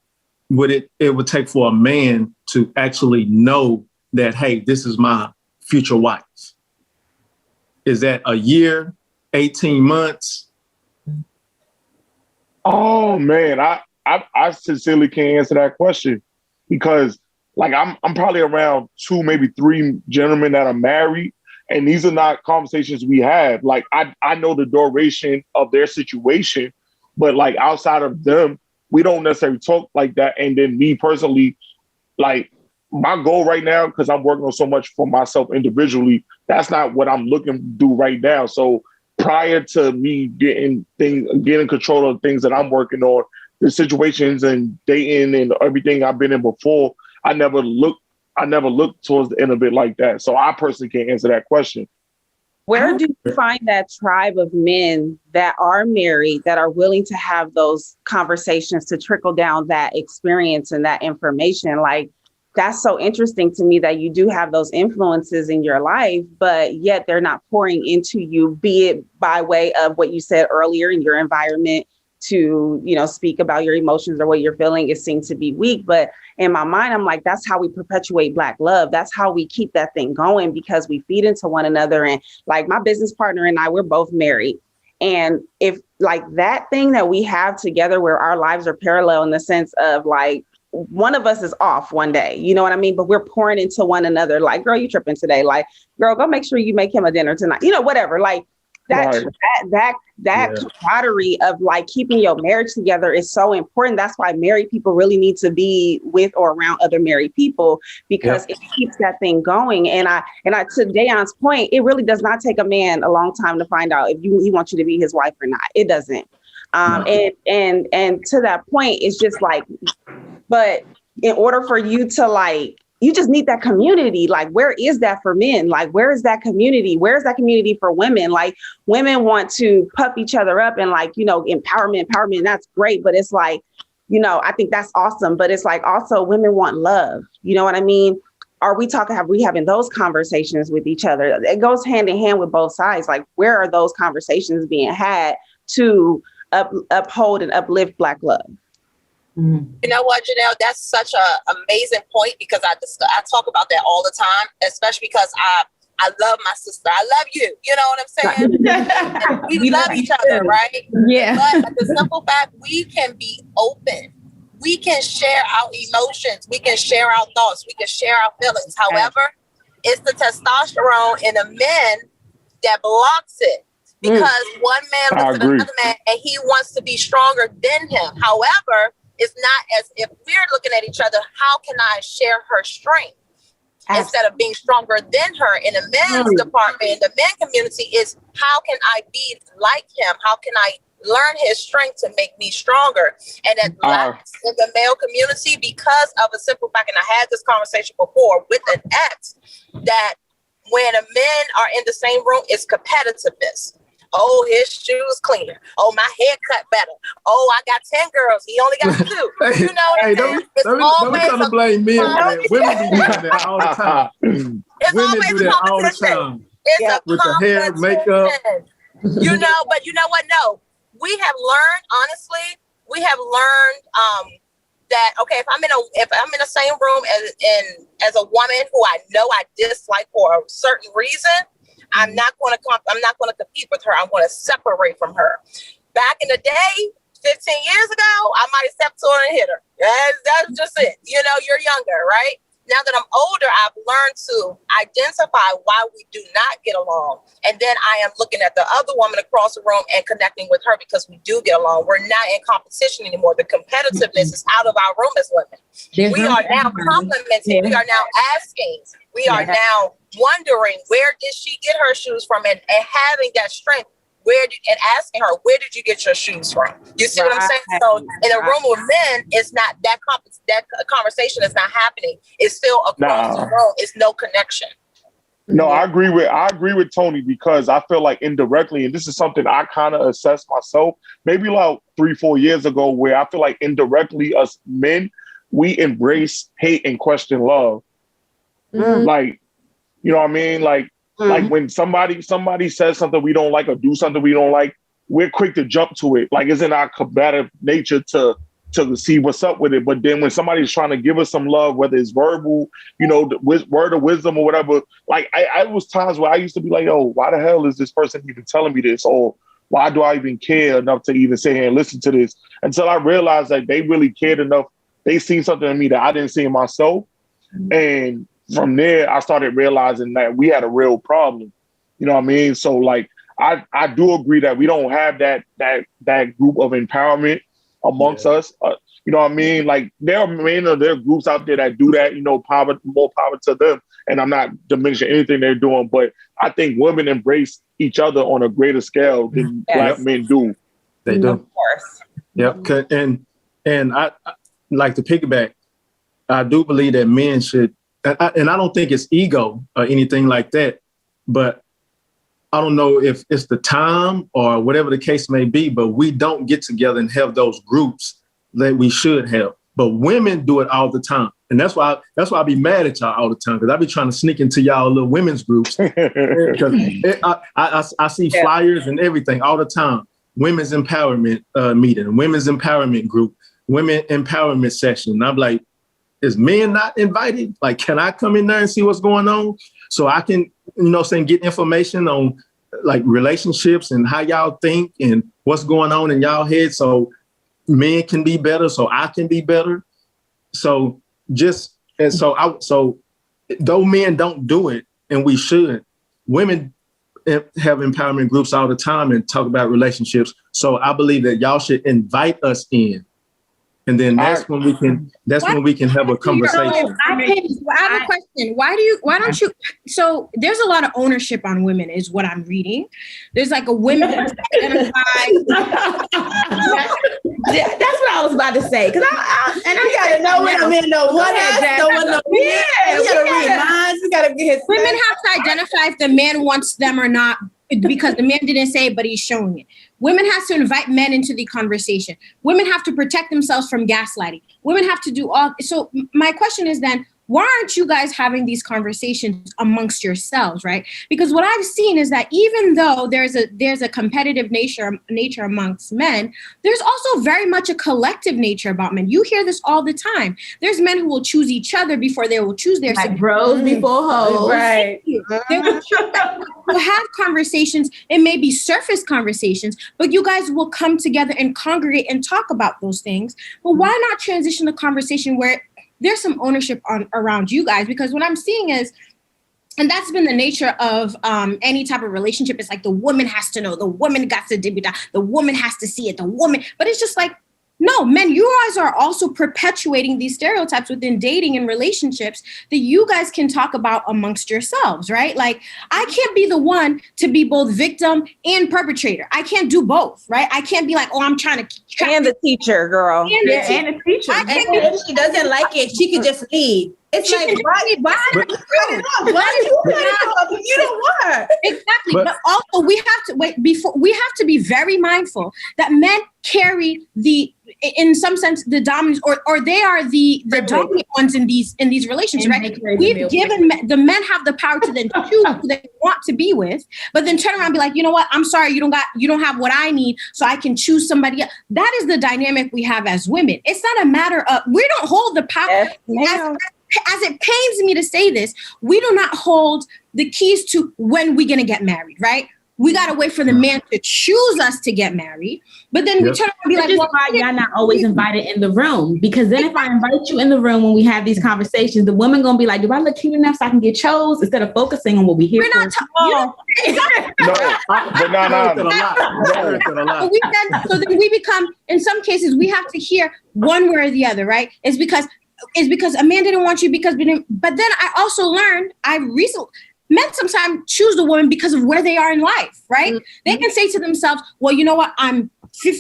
it would take for a man to actually know that, hey, this is my future wife? Is that a year, 18 months? Oh man, I sincerely can't answer that question, because like I'm probably around 2, maybe 3 gentlemen that are married, and these are not conversations we have. Like I know the duration of their situation, but like outside of them, we don't necessarily talk like that. And then me personally, like my goal right now, because I'm working on so much for myself individually, that's not what I'm looking to do right now. So prior to me getting control of things that I'm working on, the situations and dating and everything I've been in before, I never looked towards the end of it like that. So I personally can't answer that question. Where do you find that tribe of men that are married, that are willing to have those conversations to trickle down that experience and that information? Like, that's so interesting to me that you do have those influences in your life, but yet they're not pouring into you, be it by way of what you said earlier in your environment to, you know, speak about your emotions or what you're feeling. It seems to be weak. But in my mind, I'm like, that's how we perpetuate Black love. That's how we keep that thing going, because we feed into one another. And like my business partner and I, we're both married. And if like that thing that we have together where our lives are parallel in the sense of like, one of us is off one day, you know what I mean? But we're pouring into one another. Like, girl, you tripping today. Like, girl, go make sure you make him a dinner tonight. You know, whatever. Like that camaraderie of like keeping your marriage together is so important. That's why married people really need to be with or around other married people, because it keeps that thing going. And I to Dayon's point, it really does not take a man a long time to find out if he wants you to be his wife or not. It doesn't. And to that point, it's just like, but in order for you to like, you just need that community. Like, where is that for men? Like, where is that community? Where is that community for women? Like, women want to puff each other up and like, you know, empowerment, that's great. But it's like, you know, I think that's awesome. But it's like, also women want love. You know what I mean? Are we having those conversations with each other? It goes hand in hand with both sides. Like, where are those conversations being had to uphold and uplift Black love? You know what, Janelle, that's such an amazing point, because I talk about that all the time, especially because I love my sister. I love you. You know what I'm saying? We love each other, right? Yeah. But the simple fact, we can be open. We can share our emotions. We can share our thoughts. We can share our feelings. However, it's the testosterone in the men that blocks it. Because one man looks at another man and he wants to be stronger than him. However, it's not as if we're looking at each other, how can I share her strength? Instead of being stronger than her. In the men's department, in the men community, is how can I be like him? How can I learn his strength to make me stronger? And it lacks in the male community because of a simple fact, and I had this conversation before with an ex, that when men are in the same room, it's competitiveness. Oh, his shoes cleaner. Oh, my hair cut better. Oh, I got 10 girls. He only got 2. You know what I'm saying? Don't be trying to blame men. Women be doing that all the time. Women do that all the time. It's a with the hair, makeup. You know, but you know what? No, we have learned, honestly, that, okay, if I'm in the same room as a woman who I know I dislike for a certain reason, I'm not going to compete with her. I'm going to separate from her. Back in the day, 15 years ago, I might have stepped to her and hit her. That's just it. You know, you're younger, right? Now that I'm older, I've learned to identify why we do not get along. And then I am looking at the other woman across the room and connecting with her because we do get along. We're not in competition anymore. The competitiveness is out of our room as women. We are now complimenting. We are now asking. We are now wondering, where did she get her shoes from? And having that strength, and asking her, where did you get your shoes from? You see what I'm saying? So in a room with men, it's not that conversation is not happening. It's still across the room. It's no connection. No, I agree with Tony, because I feel like indirectly, and this is something I kind of assessed myself, maybe like 3-4 years ago, where I feel like indirectly us men, we embrace hate and question love. Like, you know what I mean? Like when somebody says something we don't like or do something we don't like, we're quick to jump to it. Like, it's in our combative nature to see what's up with it. But then when somebody's trying to give us some love, whether it's verbal, you know, word of wisdom or whatever, like I was times where I used to be like, oh, why the hell is this person even telling me this? Or why do I even care enough to even sit here and listen to this? Until I realized that they really cared enough. They seen something in me that I didn't see in myself. And from there, I started realizing that we had a real problem. You know what I mean? So like, I do agree that we don't have that group of empowerment amongst us. You know what I mean? Like, there are groups out there that do that, you know, more power to them. And I'm not diminishing anything they're doing, but I think women embrace each other on a greater scale than black men do. They do. Of course. Yep. And I like to piggyback. I do believe that men should, and I don't think it's ego or anything like that, but I don't know if it's the time or whatever the case may be, but we don't get together and have those groups that we should have. But women do it all the time. And that's why I be mad at y'all all the time, because I be trying to sneak into y'all little women's groups. I see flyers and everything all the time. Women's empowerment meeting, women's empowerment group, women empowerment session. And I'm like, is men not invited? Like, can I come in there and see what's going on? So I can, you know, get information on like relationships and how y'all think and what's going on in y'all head, so men can be better, so I can be better. So though men don't do it, and we should, women have empowerment groups all the time and talk about relationships. So I believe that y'all should invite us in. And then that's when we can have a conversation. I have a question. Why don't you? So there's a lot of ownership on women, is what I'm reading. There's like a women identify. That's what I was about to say. Because I gotta know when I'm in the what has we gotta read minds. We gotta get his. Women have to identify if the man wants them or not, because the man didn't say it, but he's showing it. Women have to invite men into the conversation. Women have to protect themselves from gaslighting. Women have to do all. So my question is then, why aren't you guys having these conversations amongst yourselves, right? Because what I've seen is that even though there's a competitive nature amongst men, there's also very much a collective nature about men. You hear this all the time. There's men who will choose each other before they will choose their like bros before hoes. Right. They will have conversations. It may be surface conversations, but you guys will come together and congregate and talk about those things. But why not transition the conversation where there's some ownership around you guys? Because what I'm seeing is, and that's been the nature of any type of relationship, it's like the woman has to know, the woman got to debut, the woman has to see it, but it's just like, no, men, you guys are also perpetuating these stereotypes within dating and relationships that you guys can talk about amongst yourselves, right? Like, I can't be the one to be both victim and perpetrator. I can't do both, right? I can't be like, oh, I'm trying to. And the teacher, girl. And the teacher. If she doesn't like it, she could just leave. It's she like, why do you don't want her? Exactly. But also we have to be very mindful that men carry in some sense, the dominance, or they are the dominant ones in these relationships, right? We've given the men have the power to then choose who they want to be with, but then turn around and be like, you know what? I'm sorry, you don't have what I need, so I can choose somebody else. That is the dynamic we have as women. It's not a matter of, we don't hold the power. As it pains me to say this, we do not hold the keys to when we're going to get married, right? We got to wait for the man to choose us to get married. But then we turn around and be like, well, why y'all not always invited in the room? Because then if I invite you in the room when we have these conversations, the woman going to be like, do I look cute enough so I can get chose, instead of focusing on what we hear? We're not So then we become, in some cases, we have to hear one way or the other, right? It's because a man didn't want you but then I also learned, men sometimes choose the woman because of where they are in life, right? Mm-hmm. They can say to themselves, well, you know what? I'm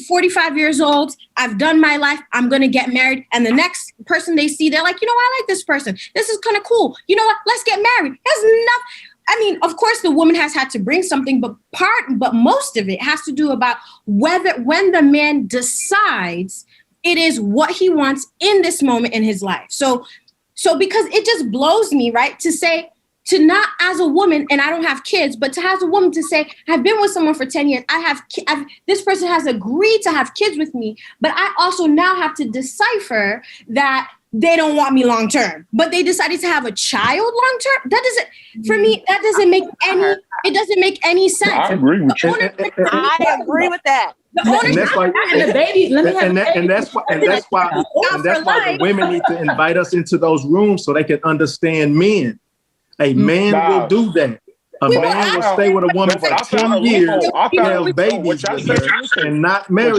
45 years old. I've done my life. I'm going to get married. And the next person they see, they're like, you know what? I like this person. This is kind of cool. You know what? Let's get married. mean, of course, the woman has had to bring something, but most of it has to do about when the man decides it is what he wants in this moment in his life. So because it just blows me, right, to not as a woman, and I don't have kids, but to have a woman to say, I've been with someone for 10 years. This person has agreed to have kids with me, but I also now have to decipher that they don't want me long term, but they decided to have a child long term. That doesn't make any sense. I agree with you. I agree with that. And that's why the women need to invite us into those rooms so they can understand men. A man will do that. A man will stay with a woman for 10 years, have babies with her, and not marry her.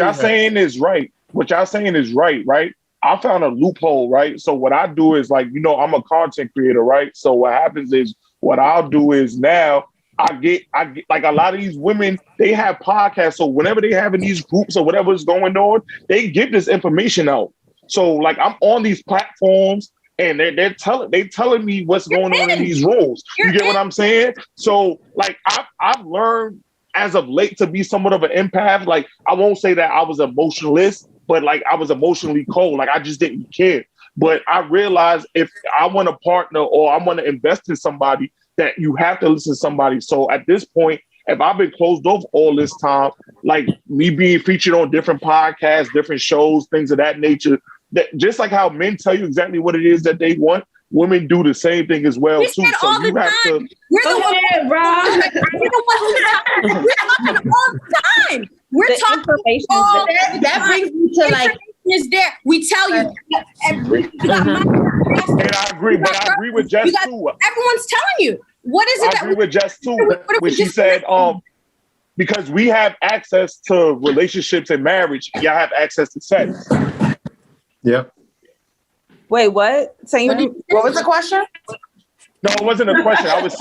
What y'all saying is right. Right? I found a loophole, right? So what I do is like, I'm a content creator, right? So what happens is what I'll do is now I get like a lot of these women, they have podcasts. So whenever they have in these groups or whatever is going on, they give this information out. So like I'm on these platforms and they're telling me what's going on in these rooms. You get what I'm saying? So like I've learned as of late to be somewhat of an empath. Like I won't say that I was emotionless, but like I was emotionally cold. Like I just didn't care. But I realized if I want a partner or I want to invest in somebody, that you have to listen to somebody. So at this point, if I've been closed off all this time, like me being featured on different podcasts, different shows, things of that nature, that just like how men tell you exactly what it is that they want, women do the same thing as well too. So you have to. We're the one, Rob. We're talking all the time. We're talking all that brings me to like. Is there? We tell you. And I agree, but I agree with Jess too. Everyone's telling you. What is it? I agree with Jess too when she said, because we have access to relationships and marriage, y'all have access to sex. Yep. Wait, what? What was the question? No, it wasn't a question. I was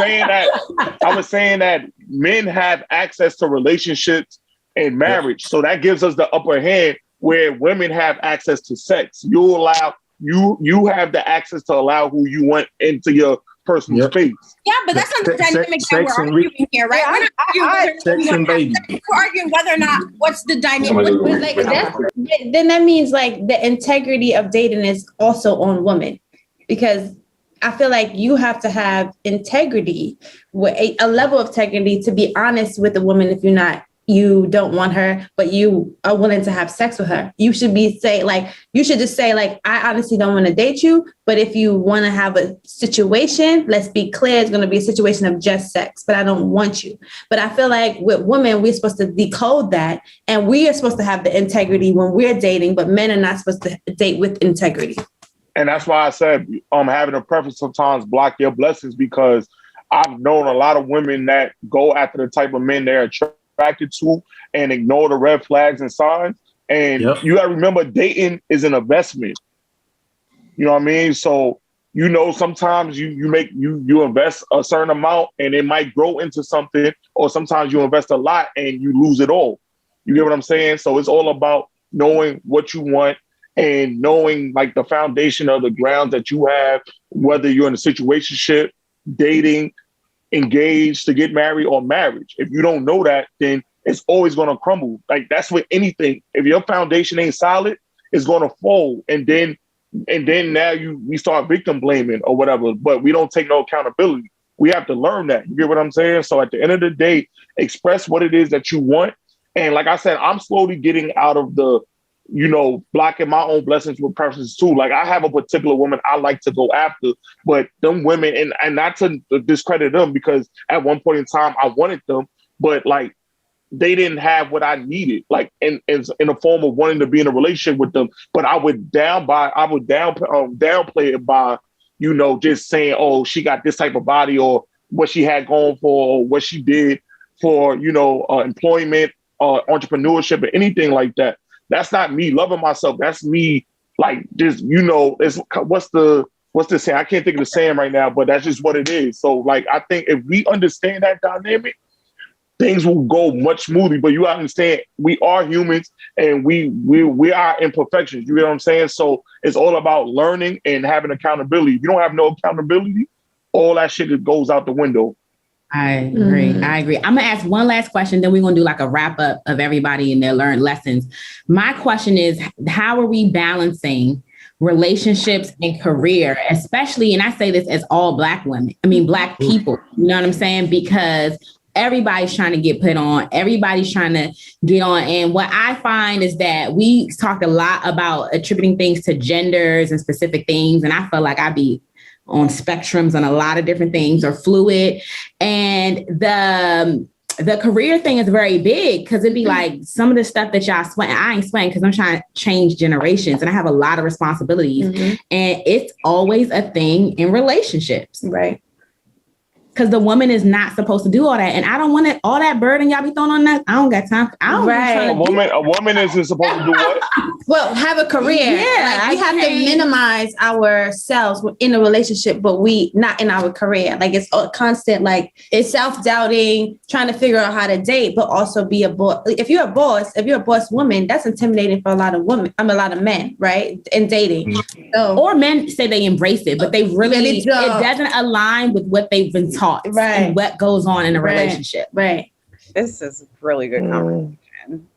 saying that men have access to relationships and marriage, so that gives us the upper hand. Where women have access to sex, you have the access to allow who you want into your personal space. Yeah, but that's not the dynamic that we're arguing here, right? We're arguing whether or not what's the dynamic. Then that means like the integrity of dating is also on women, because I feel like you have to have integrity, with a level of integrity to be honest with a woman. If you don't want her, but you are willing to have sex with her, you should just say, I honestly don't want to date you, but if you want to have a situation, let's be clear, it's going to be a situation of just sex, but I don't want you. But I feel like with women, we're supposed to decode that, and we are supposed to have the integrity when we're dating, but men are not supposed to date with integrity. And that's why I said having a preference sometimes block your blessings, because I've known a lot of women that go after the type of men they're attracted to and ignore the red flags and signs. And you got to remember, dating is an investment. You know what I mean? So, sometimes you invest a certain amount and it might grow into something, or sometimes you invest a lot and you lose it all. You get what I'm saying? So it's all about knowing what you want and knowing like the foundation of the grounds that you have, whether you're in a situationship, dating, engaged, to get married, or marriage. If you don't know that, then it's always going to crumble. Like that's with anything. If your foundation ain't solid, it's going to fall. And then now we start victim blaming or whatever, but we don't take no accountability. We have to learn that. You get what I'm saying? So at the end of the day, express what it is that you want. And like I said, I'm slowly getting out of the, blocking my own blessings with preferences too. Like I have a particular woman I like to go after, but them women, and not to discredit them, because at one point in time I wanted them, but like they didn't have what I needed, like in a form of wanting to be in a relationship with them. But I would downplay it by, just saying, oh, she got this type of body, or what she had going for, or what she did for, employment, entrepreneurship, or anything like that. That's not me loving myself. That's me, like, just, it's, what's the saying? I can't think of the saying right now, but that's just what it is. So, like, I think if we understand that dynamic, things will go much smoothly. But you understand, we are humans and we are imperfections. You know what I'm saying? So it's all about learning and having accountability. If you don't have no accountability, all that shit goes out the window. I agree. I agree. I'm going to ask one last question, then we're going to do like a wrap up of everybody and their learned lessons. My question is, how are we balancing relationships and career, especially, and I say this as all Black women, Black people, you know what I'm saying? Because everybody's trying to get put on, everybody's trying to get on. And what I find is that we talked a lot about attributing things to genders and specific things. And I feel like I be on spectrums on a lot of different things or fluid. And the career thing is very big because it'd be like some of the stuff that y'all sweating, I ain't sweating because I'm trying to change generations and I have a lot of responsibilities. And it's always a thing in relationships. Right. Because the woman is not supposed to do all that. And I don't want it, all that burden y'all be throwing on that. I don't got time. A woman isn't supposed to do what? Well, have a career. Yeah, like, we have to minimize ourselves in a relationship, but we not in our career. Like it's a constant, like it's self-doubting, trying to figure out how to date, but also be a boss. If you're a boss woman, that's intimidating for a lot of women. A lot of men, right? In dating. So, or men say they embrace it, but they really it doesn't align with what they've been taught. Right. And what goes on in a relationship. Right. This is really good conversation.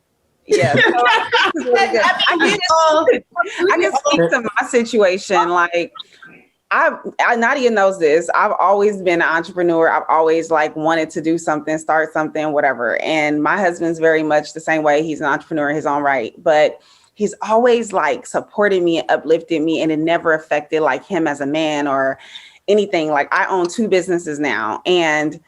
Yeah. So, really good. I can speak to my situation. Like Nadia knows this. I've always been an entrepreneur. I've always wanted to do something, start something, whatever. And my husband's very much the same way. He's an entrepreneur in his own right, but he's always supported me and uplifted me, and it never affected him as a man or anything. I own 2 businesses now, and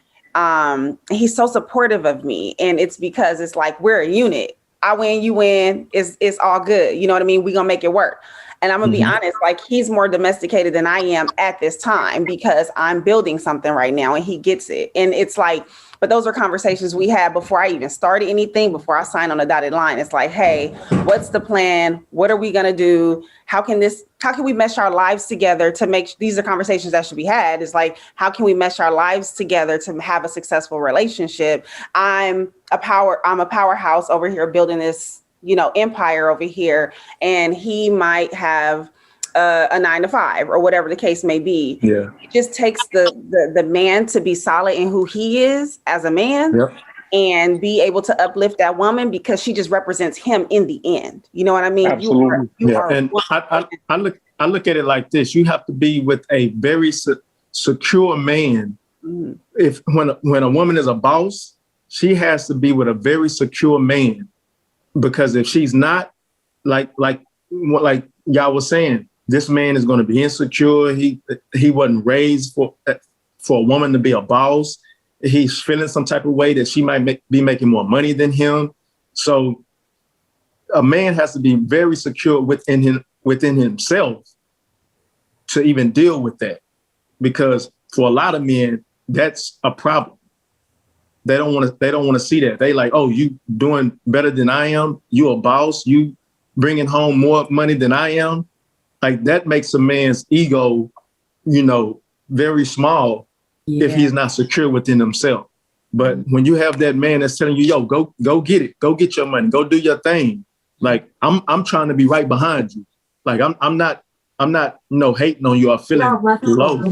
he's so supportive of me. And it's because it's we're a unit. I win, you win. It's all good. You know what I mean? We're gonna make it work. And I'm gonna be honest, he's more domesticated than I am at this time because I'm building something right now and he gets it. And it's but those are conversations we had before I even started anything, before I signed on a dotted line. It's hey, what's the plan? What are we going to do? How can we mesh our lives together to make, these are conversations that should be had. It's how can we mesh our lives together to have a successful relationship? I'm a powerhouse over here building this, empire over here. And he might have a 9-to-5 or whatever the case may be. Yeah. It just takes the man to be solid in who he is as a man. Yep. And be able to uplift that woman because she just represents him in the end. You know what I mean? Absolutely. And I look at it like this. You have to be with a very secure man. If when a woman is a boss, she has to be with a very secure man, because if she's not, like y'all was saying, this man is going to be insecure. He wasn't raised for a woman to be a boss. He's feeling some type of way that she might be making more money than him. So a man has to be very secure within himself to even deal with that, because for a lot of men, that's a problem. They don't want to see that. They oh, you doing better than I am. You a boss. You bringing home more money than I am. That makes a man's ego, very small if he's not secure within himself. But when you have that man that's telling you, yo, go get it. Go get your money. Go do your thing. I'm trying to be right behind you. I'm not hating on you or feeling low.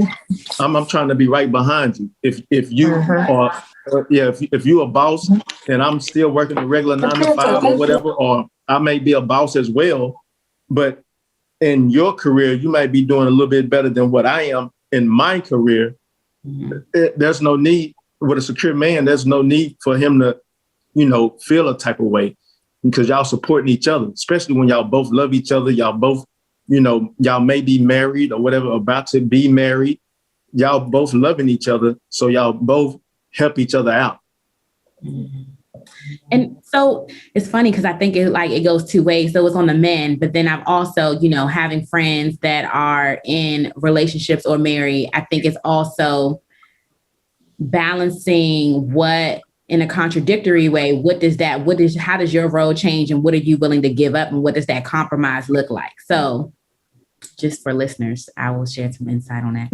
I'm trying to be right behind you. If you are, if you a boss and I'm still working a regular 9-to-5 or whatever, or I may be a boss as well, but in your career, you might be doing a little bit better than what I am in my career. There's no need with a secure man. There's no need for him to, feel a type of way, because y'all supporting each other, especially when y'all both love each other. Y'all both, y'all may be married or whatever, about to be married. Y'all both loving each other. So y'all both help each other out. And so it's funny because I think it goes 2 ways. So it's on the men, but then I've also, having friends that are in relationships or married, I think it's also balancing what in a contradictory way. How does your role change, and what are you willing to give up, and what does that compromise look like? So just for listeners, I will share some insight on that.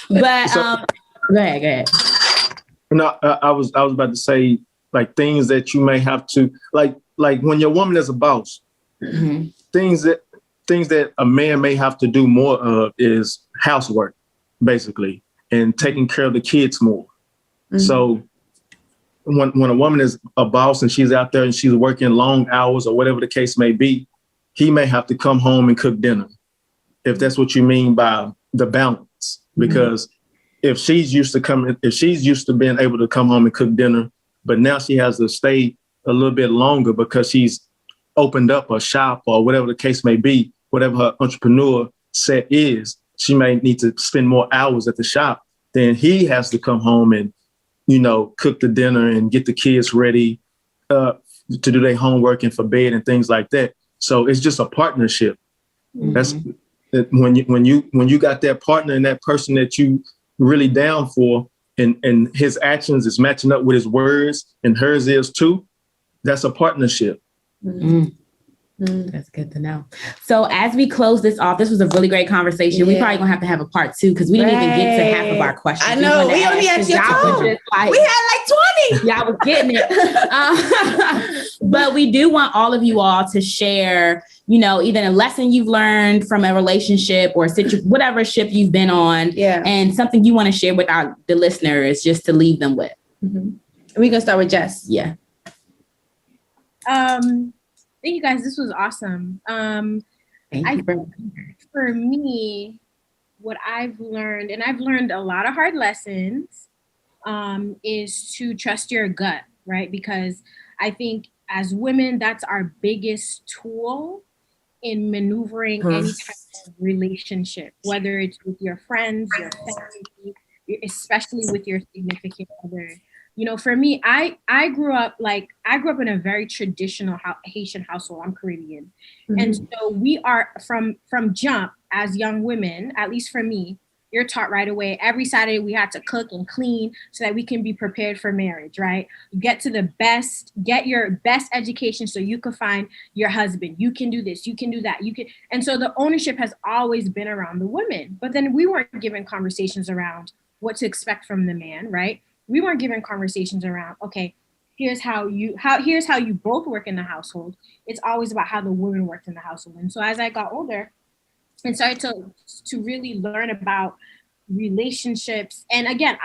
But go ahead. No, I was about to say things that you may have to like when your woman is a boss, things that a man may have to do more of is housework. basically, and taking care of the kids more. So when a woman is a boss and she's out there and she's working long hours or whatever the case may be, he may have to come home and cook dinner, if that's what you mean by the balance. Because if she's used to being able to come home and cook dinner, but now she has to stay a little bit longer because she's opened up a shop or whatever the case may be, whatever her entrepreneur set is, she may need to spend more hours at the shop. Then he has to come home and, cook the dinner and get the kids ready to do their homework and for bed and things like that. So it's just a partnership. That's when you got that partner and that person that you really down for, and his actions is matching up with his words and hers is too. That's a partnership. That's good to know. So as we close this off, this was a really great conversation. We probably gonna have to have a part 2 because we didn't even get to half of our questions. I know. We only had your time. We had like 20. Y'all was getting it. But we do want all of you all to share, either a lesson you've learned from a relationship or whatever ship you've been on, and something you want to share with the listeners just to leave them with. We're gonna start with Jess. Yeah. Thank you guys. This was awesome. For me, what I've learned, and I've learned a lot of hard lessons, is to trust your gut, right? Because I think as women, that's our biggest tool in maneuvering any type of relationship, whether it's with your friends, your family, especially with your significant other. For me, I grew up in a very traditional Haitian household. I'm Caribbean. And so we are from jump as young women, at least for me, you're taught right away. Every Saturday we had to cook and clean so that we can be prepared for marriage, right? You get your best education so you can find your husband. You can do this, you can do that, and so the ownership has always been around the women. But then we weren't given conversations around what to expect from the man, right? We weren't given conversations around, okay, here's how you both work in the household. It's always about how the woman worked in the household. And so as I got older and started to really learn about relationships, and again,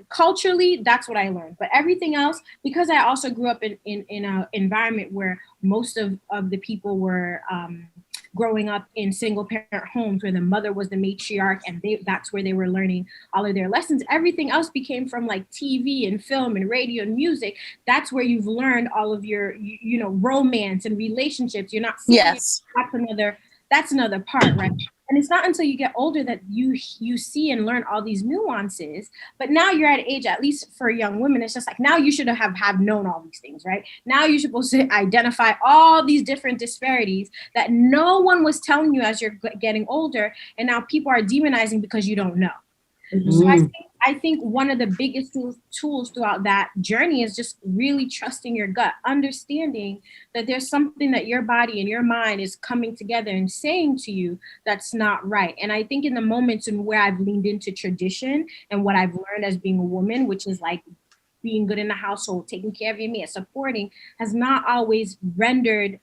culturally, that's what I learned. But everything else, because I also grew up in an environment where most of the people were growing up in single parent homes where the mother was the matriarch and that's where they were learning all of their lessons. Everything else became from like TV and film and radio and music. That's where you've learned all of your, romance and relationships. You're not seeing that's another part, right? And it's not until you get older that you see and learn all these nuances. But now you're at an age, at least for young women, it's just like now you should have known all these things, right? Now you're supposed to identify all these different disparities that no one was telling you as you're getting older. And now people are demonizing because you don't know. So I think one of the biggest tools throughout that journey is just really trusting your gut, understanding that there's something that your body and your mind is coming together and saying to you that's not right. And I think in the moments in where I've leaned into tradition and what I've learned as being a woman, which is like being good in the household, taking care of your man, supporting, has not always rendered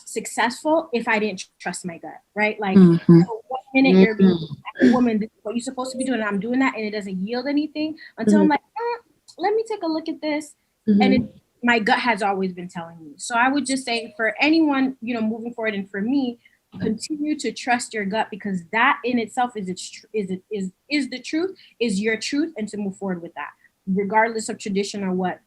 successful if I didn't trust my gut, right? Like, so one minute you're being a woman, this is what you're supposed to be doing, and I'm doing that, and it doesn't yield anything until I'm like, let me take a look at this. And my gut has always been telling me. So I would just say for anyone, moving forward, and for me, continue to trust your gut, because that in itself is the truth, is your truth, and to move forward with that, regardless of tradition or what,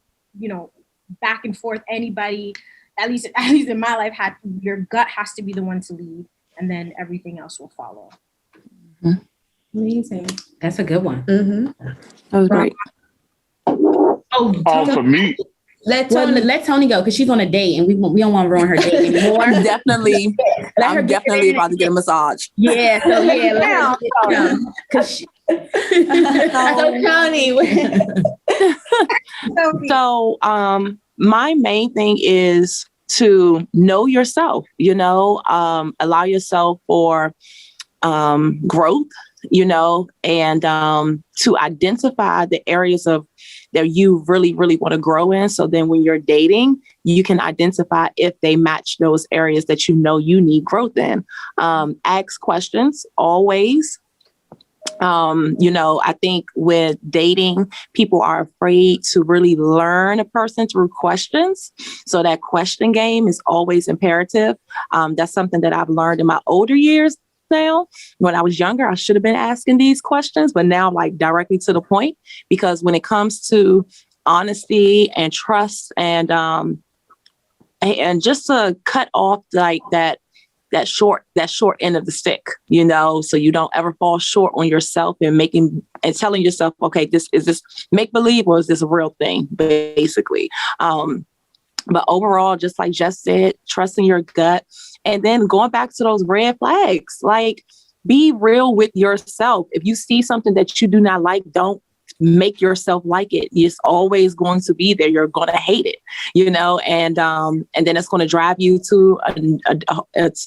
back and forth, anybody, at least in my life, your gut has to be the one to lead, and then everything else will follow. Amazing. That's a good one. That was great. For me, let Tony go because she's on a date and we don't want to ruin her date anymore. I'm definitely about to get a massage. Yeah, so yeah, Tony. So my main thing is to know yourself, allow yourself for growth, and to identify the areas that you really, really want to grow in. So then when you're dating, you can identify if they match those areas that you need growth in. Ask questions always. I think with dating, people are afraid to really learn a person through questions. So that question game is always imperative. That's something that I've learned in my older years now. When I was younger, I should have been asking these questions, but now I'm like directly to the point, because when it comes to honesty and trust and just to cut off like that short end of the stick, so you don't ever fall short on yourself and telling yourself, okay, is this make believe or is this a real thing, basically. But overall, just like Jess said, trusting your gut, and then going back to those red flags, like be real with yourself. If you see something that you do not like, don't make yourself like it. It's always going to be there. You're going to hate it, and then it's going to drive you to an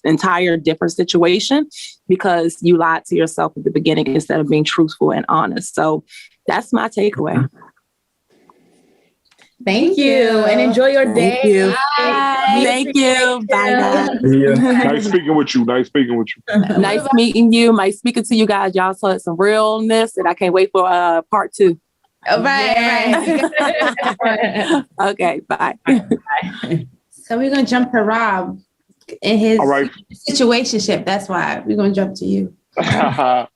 entire different situation because you lied to yourself at the beginning instead of being truthful and honest. So that's my takeaway. Thank you. And enjoy your day. Thank you. Thank you. Bye, guys. Nice speaking with you. Nice meeting you. Nice speaking to you guys. Y'all saw some realness, and I can't wait for part 2. Right. Okay, bye. So we're going to jump to Rob in his situationship. That's why we're going to jump to you. Nah,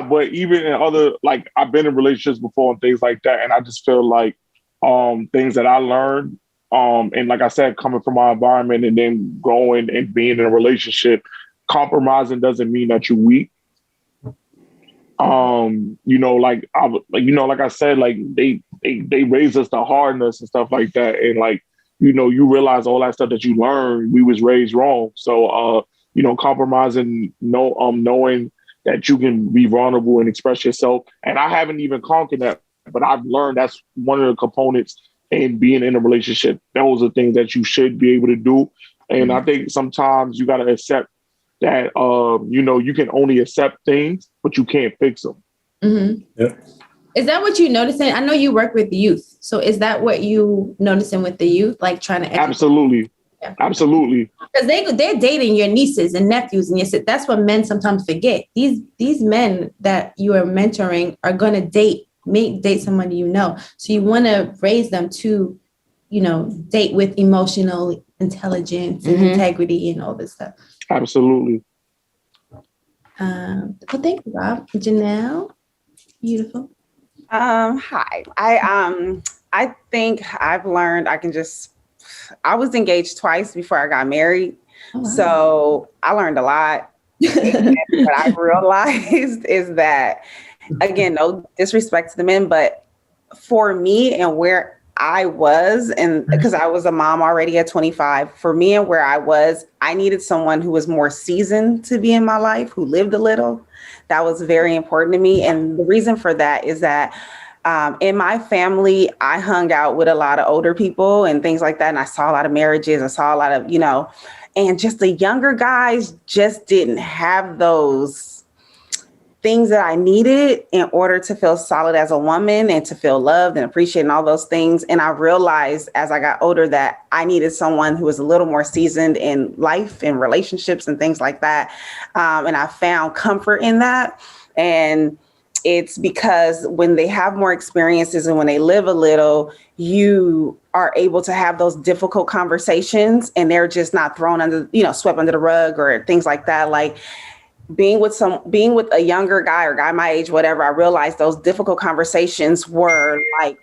but even in other, like, I've been in relationships before and things like that, and I just feel like things that I learned, and like I said, coming from my environment and then growing and being in a relationship, compromising doesn't mean that you're weak. Like I said, like they raised us to hardness and stuff like that, and like you realize all that stuff that you learned, we was raised wrong. So compromising, knowing that you can be vulnerable and express yourself, and I haven't even conquered that. But I've learned that's one of the components in being in a relationship. Those are things that you should be able to do. And I think sometimes you got to accept that, you can only accept things, but you can't fix them. Mm-hmm. Yeah. Is that what you noticing? I know you work with youth. So is that what you noticing with the youth? Like trying to educate? Absolutely. Yeah. Absolutely. Because they're dating your nieces and nephews. And that's what men sometimes forget. These men that you are mentoring are going to date somebody so you want to raise them to date with emotional intelligence and integrity and all this stuff. Absolutely. Well, thank you, Rob. Janelle, beautiful. Hi. I think I've learned I was engaged twice before I got married. Oh, wow. So I learned a lot. And what I realized is that, again, no disrespect to the men, but for me and where I was, and because I was a mom already at 25, for me and where I was, I needed someone who was more seasoned to be in my life, who lived a little. That was very important to me. And the reason for that is that in my family, I hung out with a lot of older people and things like that. And I saw a lot of marriages. I saw a lot of, and just the younger guys just didn't have those things that I needed in order to feel solid as a woman and to feel loved and appreciated and all those things. And I realized as I got older that I needed someone who was a little more seasoned in life and relationships and things like that. And I found comfort in that. And it's because when they have more experiences and when they live a little, you are able to have those difficult conversations and they're just not thrown under, swept under the rug or things like that. Like, being with a younger guy or guy my age, whatever, I realized those difficult conversations were like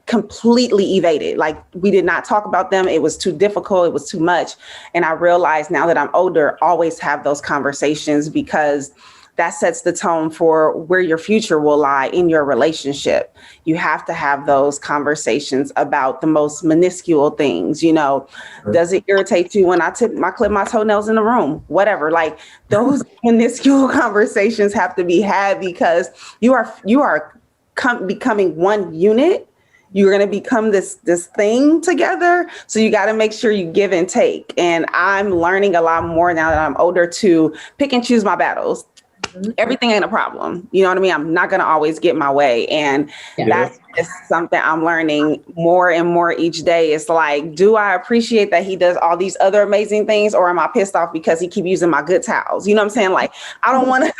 completely evaded. Like we did not talk about them. It was too difficult. It was too much. And I realized now that I'm older, always have those conversations because that sets the tone for where your future will lie in your relationship. You have to have those conversations about the most minuscule things. Does it irritate you when I clip my toenails in the room? Whatever. Like those minuscule conversations have to be had because you are becoming one unit. You're going to become this thing together. So you got to make sure you give and take. And I'm learning a lot more now that I'm older to pick and choose my battles. Everything ain't a problem. You know what I mean? I'm not going to always get my way. And that's It's something I'm learning more and more each day. It's like, do I appreciate that he does all these other amazing things, or am I pissed off because he keep using my good towels? You know what I'm saying? Like, I don't want to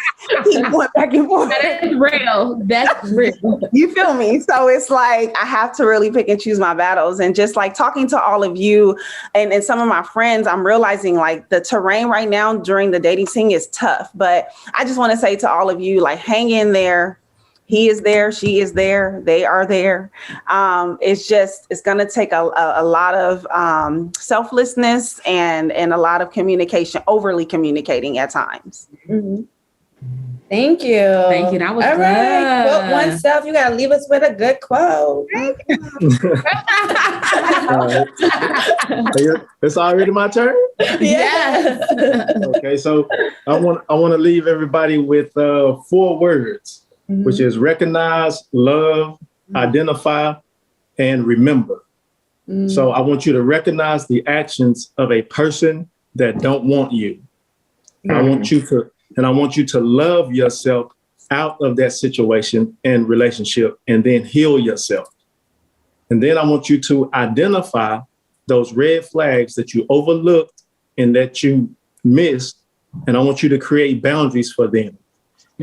keep going back and forth. That is real. That's real. You feel me? So it's like, I have to really pick and choose my battles. And just like talking to all of you and some of my friends, I'm realizing like the terrain right now during the dating scene is tough. But I just want to say to all of you, like, hang in there. He is there. She is there. They are there. It's going to take a lot of selflessness and a lot of communication, overly communicating at times. Mm-hmm. Thank you. Thank you. That was all good. right. Quote oneself. You got to leave us with a good quote. It's already my turn? Yes. Okay, so I want to leave everybody with 4 words. Mm-hmm. Which is recognize, love, identify, and remember. Mm-hmm. So I want you to recognize the actions of a person that don't want you. Mm-hmm. I want you to love yourself out of that situation and relationship, and then heal yourself. And then I want you to identify those red flags that you overlooked and that you missed, and I want you to create boundaries for them.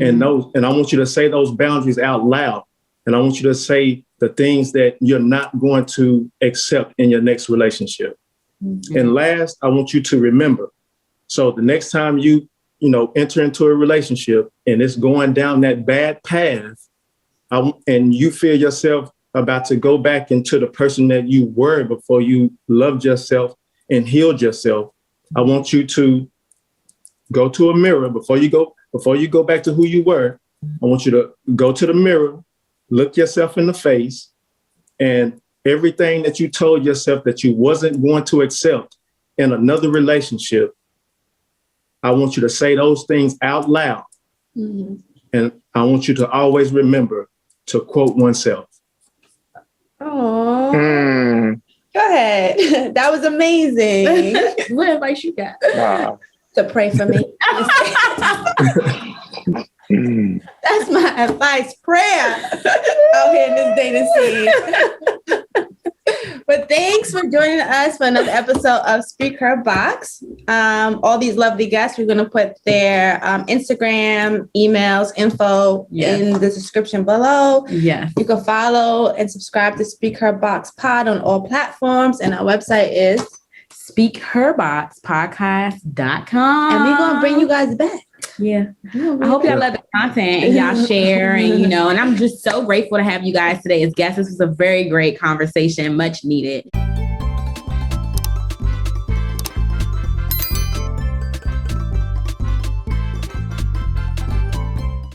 And I want you to say those boundaries out loud. And I want you to say the things that you're not going to accept in your next relationship. Mm-hmm. And last, I want you to remember. So the next time you enter into a relationship and it's going down that bad path, and you feel yourself about to go back into the person that you were before you loved yourself and healed yourself, I want you to go to a mirror before you go back to who you were. I want you to go to the mirror, look yourself in the face, and everything that you told yourself that you wasn't going to accept in another relationship, I want you to say those things out loud. Mm-hmm. And I want you to always remember to quote oneself. Oh, Go ahead. That was amazing. What advice you got? Wow. To pray for me. That's my advice. Prayer out here in this dating scene. But thanks for joining us for another episode of speakHer Box. All these lovely guests, we're going to put their Instagram, emails, info in the description below. Yes. You can follow and subscribe to speakHer Box Pod on all platforms. And our website is speakHerBoxPodcast.com. And we're going to bring you guys back. Yeah. I hope y'all love the content and y'all share and and I'm just so grateful to have you guys today as guests. This was a very great conversation, much needed.